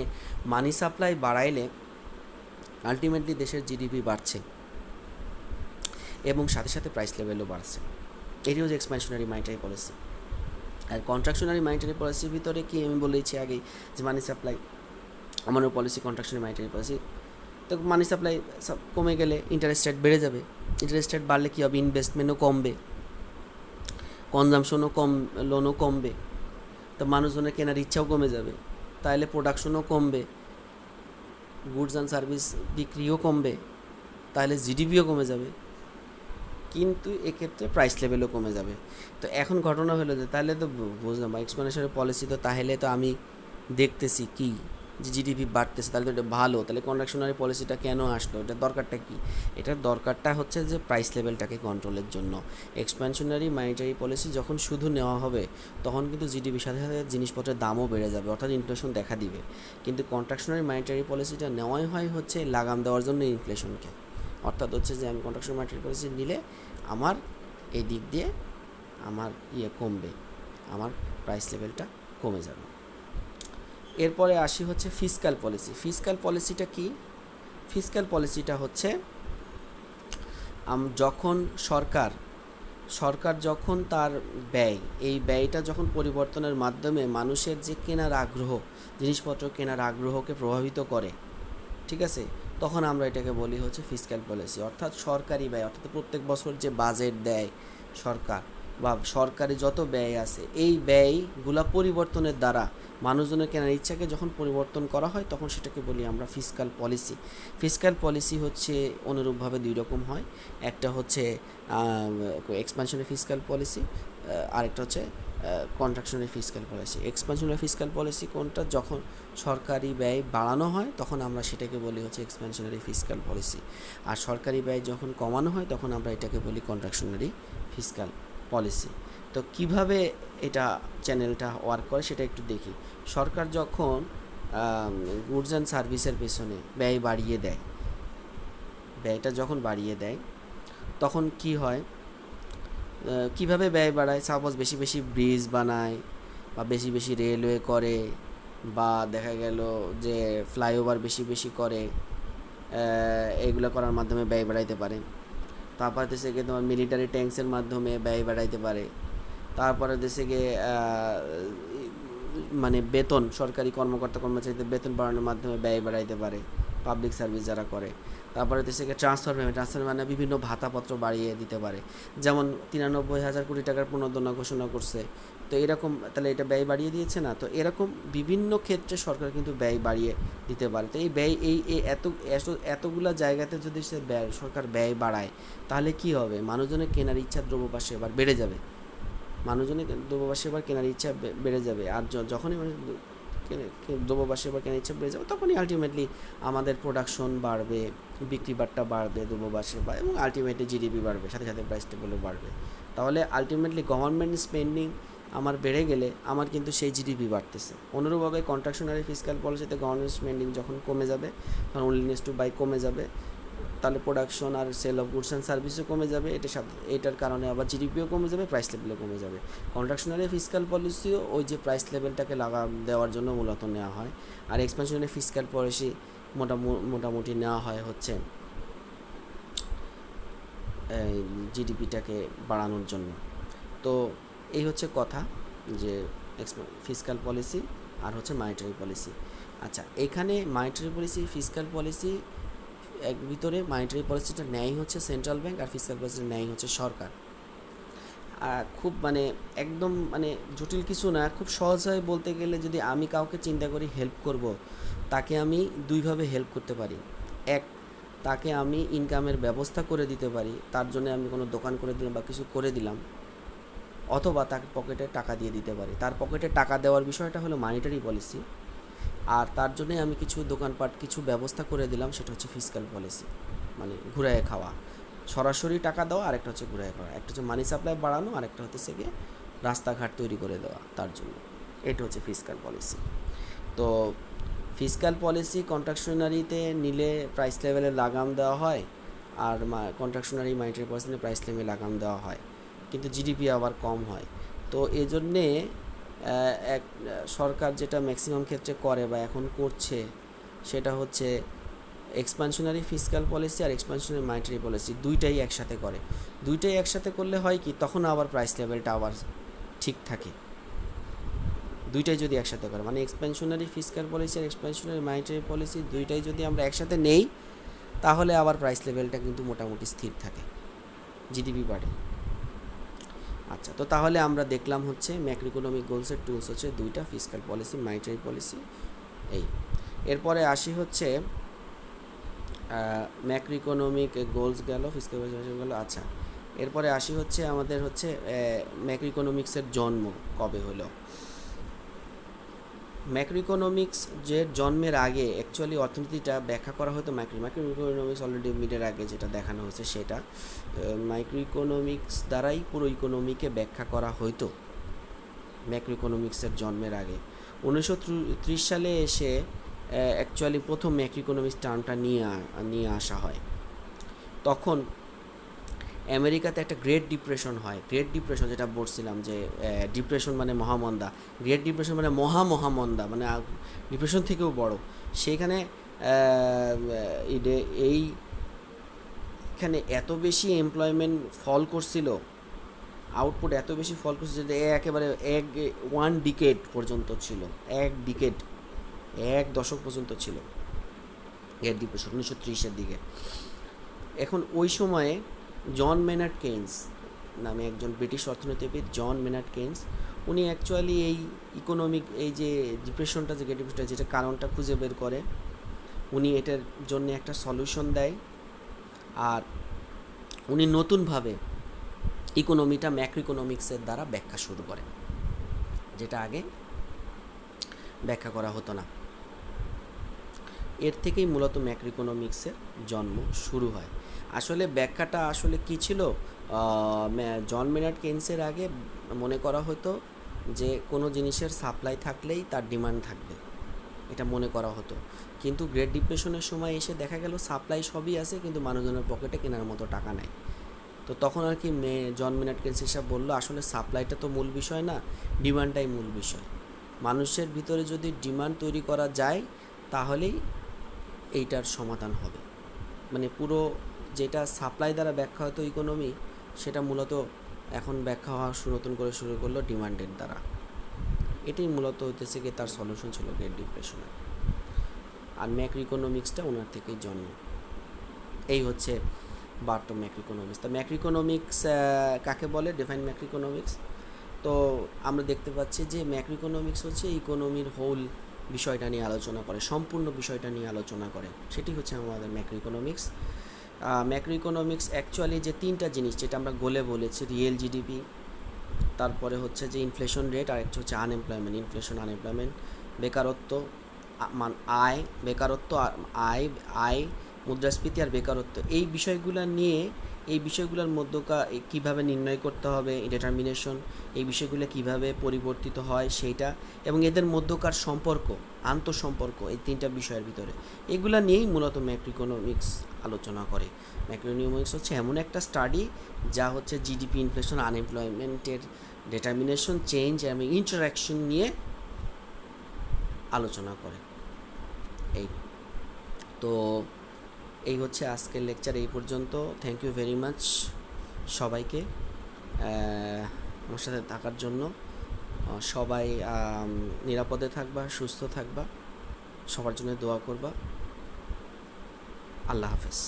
মানি সাপ্লাই বাড়াইলে আলটিমেটলি দেশের জিডিপি বাড়ছে এবং সাথে সাথে প্রাইস লেভেলও বাড়ছে। এটি হচ্ছে এক্সপ্যানশনারি মনিটারি পলিসি। আর কন্ট্রাকশনারি মনিটারি পলিসির ভিতরে কি আমি বলেছি আগেই যে মানি সাপ্লাই আমাদের পলিসি, কন্ট্রাকশনারি মনিটারি পলিসি। তো মানি সাপ্লাই সব কমে গেলে ইন্টারেস্ট রেট বেড়ে যাবে। ইন্টারেস্ট রেট বাড়লে কী হবে? ইনভেস্টমেন্টও কমবে, কনজামশনও লোনও কমবে, তো মানুষজনের কেনার ইচ্ছাও কমে যাবে, তাহলে প্রোডাকশনও কমবে, গুডস অ্যান্ড সার্ভিস বিক্রিও কমবে, তাহলে জিডিপিও কমে যাবে, কিন্তু এক্ষেত্রে প্রাইস লেভেলও কমে যাবে। তো এখন ঘটনা হলো যে তাহলে তো বুঝলাম এক্সপোনেনশিয়াল পলিসি, তো তাহলে তো আমি দেখতেছি কি যে জিডিপি বাড়তেছে, তাহলে তো এটা ভালো। তাহলে কন্ট্রাকশনারি পলিসিটা কেন আসলো? এটার দরকারটা কি? এটার দরকারটা হচ্ছে যে প্রাইস লেভেলটাকে কন্ট্রোলের জন্য। এক্সপ্যানশনারি মনিটারি পলিসি যখন শুধু নেওয়া হবে, তখন কিন্তু জিডিপির সাথে সাথে জিনিসপত্রের দামও বেড়ে যাবে, অর্থাৎ ইনফ্লেশন দেখা দিবে। কিন্তু কন্ট্রাকশনারি মনিটারি পলিসিটা নেওয়াই হয় হচ্ছে লাগাম দেওয়ার জন্য ইনফ্লেশনকে, অর্থাৎ হচ্ছে যে আমি কন্ট্রাকশনারি মনিটারি পলিসি নিলে আমার এই দিক দিয়ে আমার কমবে, আমার প্রাইস লেভেলটা কমে যাবে। এরপরে আসি হচ্ছে ফিসক্যাল পলিসি। ফিসক্যাল পলিসিটা কি? ফিসক্যাল পলিসিটা হচ্ছে যখন সরকার যখন তার এই ব্যয়টা যখন পরিবর্তনের মাধ্যমে মানুষের যে কেনার আগ্রহ, জিনিসপত্র কেনার আগ্রহকে প্রভাবিত করে, ঠিক আছে, তখন আমরা এটাকে বলি হচ্ছে ফিসক্যাল পলিসি। অর্থাৎ সরকারি ব্যয়, অর্থাৎ প্রত্যেক বছর যে বাজেট দেয় সরকার বা সরকারি যত ব্যয় আছে, এই ব্যয়গুলা পরিবর্তনের দ্বারা মানুষজনের কেনার ইচ্ছাকে যখন পরিবর্তন করা হয়, তখন সেটাকে বলি আমরা ফিসক্যাল পলিসি। ফিসক্যাল পলিসি হচ্ছে অনুরূপভাবে দুই রকম হয়। একটা হচ্ছে এক্সপ্যানশনারি ফিসক্যাল পলিসি, আরেকটা হচ্ছে contractionary fiscal policy. Expansionary fiscal policy কোনটা? যখন সরকারি ব্যয় বাড়ানো হয় তখন আমরা সেটাকে বলি হচ্ছে এক্সপ্যানশনারি ফিসক্যাল পলিসি, আর সরকারি ব্যয় যখন কমানো হয় তখন আমরা এটাকে বলি কন্ট্রাকশনারি ফিসক্যাল পলিসি। তো কিভাবে এটা চ্যানেলটা ওয়ার্ক করে সেটা একটু দেখি। সরকার যখন গুডস অ্যান্ড সার্ভিসের পেছনে ব্যয়টা যখন বাড়িয়ে দেয়, তখন কি হয়? কিভাবে ব্যয় বাড়ায়? সাপোজ বেশি বেশি ব্রিজ বানায়, বা বেশি বেশি রেলওয়ে করে, বা দেখা গেল যে ফ্লাইওভার বেশি বেশি করে, এইগুলো করার মাধ্যমে ব্যয় বাড়াইতে পারে। তারপর দেশে গিয়ে তোমার মিলিটারি ট্যাঙ্কসের মাধ্যমে ব্যয় বাড়াইতে পারে। তারপরে দেশে গিয়ে মানে বেতন, সরকারি কর্মচারীদের বেতন বাড়ানোর মাধ্যমে ব্যয় বাড়াইতে পারে, পাবলিক সার্ভিস যারা করে। তারপরে দেশে গিয়ে ট্রান্সফার মানে বিভিন্ন ভাতাপত্র বাড়িয়ে দিতে পারে, যেমন 93,000 কোটি টাকার প্রণোদনা ঘোষণা করছে। তো এরকম, তাহলে এটা ব্যয় বাড়িয়ে দিয়েছে না? তো এরকম বিভিন্ন ক্ষেত্রে সরকার কিন্তু ব্যয় বাড়িয়ে দিতে পারে। তো এই ব্যয় এতগুলা জায়গাতে যদি সরকার ব্যয় বাড়ায়, তাহলে কি হবে? মানুষজনের কেনার ইচ্ছা দ্রব্যপাশে এবার বেড়ে যাবে, কেনার ইচ্ছা বেড়ে যাবে। আর যখনই মানুষ দ্রব্যপাশে এবার কেনার ইচ্ছা বেড়ে যাবে, তখনই আলটিমেটলি আমাদের প্রোডাকশন বাড়বে, বিক্রি বাট্টা বাড়বে দ্রব্যপাশে, এবং আলটিমেটলি জিডিপি বাড়বে, সাথে সাথে প্রাইস লেভেলও বাড়বে। তাহলে আলটিমেটলি গভর্নমেন্ট স্পেন্ডিং আমার বেড়ে গেলে আমার কিন্তু সেই জিডিপি বাড়তেছে। অনুরূপভাবে কন্ট্রাকশনারি ফিসক্যাল পলিসিতে গভর্নমেন্ট স্পেন্ডিং যখন কমে যাবে, তখন উইলিংনেস টু বাই কমে যাবে, তাহলে প্রোডাকশন আর সেল অফ গুডস অ্যান্ড সার্ভিসও কমে যাবে। এটার কারণে আবার জিডিপিও কমে যাবে, প্রাইস লেভেলও কমে যাবে। কন্ট্রাকশনারি ফিসক্যাল পলিসিও ওই যে প্রাইস লেভেলটাকে দেওয়ার জন্য মূলত নেওয়া হয়, আর এক্সপ্যানশনারি ফিসক্যাল পলিসি মোটামুটি নেওয়া হয় হচ্ছে জিডিপিটাকে বাড়ানোর জন্য। তো এই হচ্ছে কথা যে ফিসক্যাল পলিসি আর হচ্ছে মনিটারি পলিসি। আচ্ছা, এখানে মনিটারি পলিসি ফিসক্যাল পলিসি এক ভিতরে মনিটারি পলিসিটা নেয় হচ্ছে সেন্ট্রাল ব্যাংক আর ফিসক্যাল পলিসিটা নেয় হচ্ছে সরকার। খুব মানে একদম মানে জটিল কিছু না, খুব সহজভাবে বলতে গেলে যদি আমি কাউকে চিন্তা করি হেল্প করব, তাকে আমি দুইভাবে হেল্প করতে পারি। এক, তাকে আমি ইনকামের ব্যবস্থা করে দিতে পারি, তার জন্য আমি কোনো দোকান করে দিলাম বা কিছু করে দিলাম, অথবা তার পকেটে টাকা দিয়ে দিতে পারি। তার পকেটে টাকা দেওয়ার বিষয়টা হলো মনিটারি পলিসি, আর তার জন্যে আমি কিছু দোকানপাট কিছু ব্যবস্থা করে দিলাম, সেটা হচ্ছে ফিসক্যাল পলিসি, মানে ঘুরায় খাওয়া, সরাসরি টাকা দেওয়া, আরেকটা হচ্ছে ঘুরায় খাওয়া, একটা হচ্ছে মানি সাপ্লাই বাড়ানো, আরেকটা হচ্ছে গিয়ে রাস্তাঘাট তৈরি করে দেওয়া তার জন্য। এটা হচ্ছে ফিসক্যাল পলিসি। তো ফিসক্যাল পলিসি কন্ট্রাকশনারিতে নিলে প্রাইস লেভেলে লাগাম দেওয়া হয়, আর কন্ট্রাকশনারি মনিটারি পলিসিতে প্রাইস লেভেলে লাগাম দেওয়া হয়, কিন্তু জিডিপি আবার কম হয়। তো এই জন্যে এক সরকার যেটা ম্যাক্সিমাম ক্ষেত্রে করে বা এখন করছে, সেটা হচ্ছে এক্সপানশনারি ফিসক্যাল পলিসি আর এক্সপানশনারি মনিটারি পলিসি দুইটাই একসাথে করে। দুইটাই একসাথে করলে হয় কি, তখন আবার প্রাইস লেভেলটা আবার ঠিক থাকে। দুইটাই যদি একসাথে করে, মানে এক্সপানশনারি ফিসক্যাল পলিসি আর এক্সপানশনারি মনিটারি পলিসি দুইটাই যদি আমরা একসাথে নেই, তাহলে আবার প্রাইস লেভেলটা কিন্তু মোটামুটি স্থির থাকে, জিডিপি বাড়ে। আচ্ছা, তো তাহলে আমরা দেখলাম হচ্ছে ম্যাক্রো ইকোনমিক গোলসের টুলস হচ্ছে দুইটা, ফিসক্যাল পলিসি, মনিটারি পলিসি। এই এরপরে আসি হচ্ছে ম্যাক্রো ইকোনমিক গোলস গেল, ফিসক্যাল পলিসি গেল। আচ্ছা, এরপরে আসি হচ্ছে আমাদের হচ্ছে ম্যাক্রো ইকোনমিক্সের জন্ম কবে হলো। ম্যাক্রো ইকোনমিক্স যে জন্মের আগে অ্যাকচুয়ালি অর্থনীতিটা ব্যাখ্যা করা হতো ম্যাক্রো ইকোনমিক্স অলরেডি মিডের আগে যেটা দেখানো হয়েছে, সেটা মাইক্রো ইকোনমিক্স দ্বারাই পুরো ইকোনমিকে ব্যাখ্যা করা হতো ম্যাক্রো ইকোনমিক্সের জন্মের আগে। 1930 সালে এসে অ্যাকচুয়ালি প্রথম ম্যাক্রো ইকোনমিক্স টার্মটা নিয়ে আসা হয়। তখন আমেরিকাতে একটা গ্রেট ডিপ্রেশন হয়। গ্রেট ডিপ্রেশন যেটা বলছিলাম যে ডিপ্রেশন মানে মহামন্দা, গ্রেট ডিপ্রেশন মানে মহামন্দা, মানে ডিপ্রেশন থেকেও বড়। সেইখানে এইখানে এত বেশি এমপ্লয়মেন্ট ফল করছিল, আউটপুট এত বেশি ফল করছে যে একেবারে ওয়ান ডিকেড পর্যন্ত ছিল, এক দশক পর্যন্ত ছিল গ্রেট ডিপ্রেশন 1930-এর দিকে। এখন ওই সময়ে জন মেনার্ড কেইন্স নামে একজন ব্রিটিশ অর্থনীতিবিদ, জন মেনার্ড কেইন্স, উনি অ্যাকচুয়ালি এই ইকোনমিক এই যে ডিপ্রেশনটা, যে গ্রেট ডিপ্রেশনটা, যেটা কারণটা খুঁজে বের করে, উনি এটার জন্য একটা সলিউশন দেয়। আর উনি নতুনভাবে ইকোনমিটা ম্যাক্রো ইকোনমিক্সের দ্বারা ব্যাখ্যা শুরু করে, যেটা আগে ব্যাখ্যা করা হতো না। এর থেকেই মূলত ম্যাক্রো ইকোনমিক্সের জন্ম শুরু হয়। আসলে ব্যাখ্যাটা আসলে কী ছিল, জন মেনার্ড কেইন্সের আগে মনে করা হতো যে কোনো জিনিসের সাপ্লাই থাকলেই তার ডিমান্ড থাকবে, এটা মনে করা হতো। কিন্তু গ্রেট ডিপ্রেশনের সময় এসে দেখা গেল সাপ্লাই সবই আছে, কিন্তু মানুষজনের পকেটে কেনার মতো টাকা নেই। তো তখন আর কি জন মেনার্ড কেইন্স হিসাব বললো, আসলে সাপ্লাইটা তো মূল বিষয় না, ডিমান্ডটাই মূল বিষয়। মানুষের ভিতরে যদি ডিমান্ড তৈরি করা যায়, তাহলেই এইটার সমাধান হবে। মানে পুরো যেটা সাপ্লাই দ্বারা ব্যাখ্যা হতো ইকোনমি, সেটা মূলত এখন ব্যাখ্যা হওয়া নতুন করে শুরু করলো ডিমান্ডের দ্বারা। এটাই মূলত হইতেছে কি তার সলিউশন ছিল গ্রেট ডিপ্রেশনের। আর ম্যাক্রো ইকোনমিক্সটা ওনার থেকেই জন্ম। এই হচ্ছে বার্থ অফ ম্যাক্রো ইকোনমিক্স। তা ম্যাক্রো ইকোনমিক্স কাকে বলে, ডিফাইন ম্যাক্রো ইকোনমিক্স। তো আমরা দেখতে পাচ্ছি যে ম্যাক্রো ইকোনমিক্স হচ্ছে ইকোনমির হোল বিষয়টা নিয়ে আলোচনা করে, সম্পূর্ণ বিষয়টা নিয়ে আলোচনা করে, সেটি হচ্ছে আমাদের macroeconomics. Macroeconomics actually যে তিনটা জিনিস যেটা আমরা গোলে বলেছি, রিয়েল জিডিপি, তারপরে হচ্ছে যে ইনফ্লেশন রেট, আর একটা হচ্ছে আনএমপ্লয়মেন্ট, ইনফ্লেশন, আনএমপ্লয়মেন্ট, বেকারত্ব, আয়, বেকারত্ব, আয়, মুদ্রাস্ফীতি আর বেকারত্ব, এই বিষয়গুলো নিয়ে, এই বিষয়গুলোর মধ্যকার কীভাবে নির্ণয় করতে হবে, ডিটারমিনেশন, এই বিষয়গুলো কিভাবে পরিবর্তিত হয় সেইটা, এবং এদের মধ্যকার সম্পর্ক, আন্তঃসম্পর্ক, এই তিনটা বিষয়ের ভিতরে, এগুলো নিয়েই মূলত ম্যাক্রো ইকোনমিক্স আলোচনা করে। ম্যাক্রো ইকোনমিক্স হচ্ছে এমন একটা স্টাডি যা হচ্ছে জিডিপি, ইনফ্লেশন, আনএমপ্লয়মেন্টের ডিটারমিনেশন, চেঞ্জ এবং ইন্টারাকশন নিয়ে আলোচনা করে। এই তো এই হচ্ছে আজকের লেকচার, এই পর্যন্ত। থ্যাংক ইউ ভেরি মাচ সবাইকে। আমার সাথে থাকার জন্য। সবাই নিরাপদে থাকবা, সুস্থ থাকবা, সবার জন্য দোয়া করবা। আল্লাহ হাফেজ।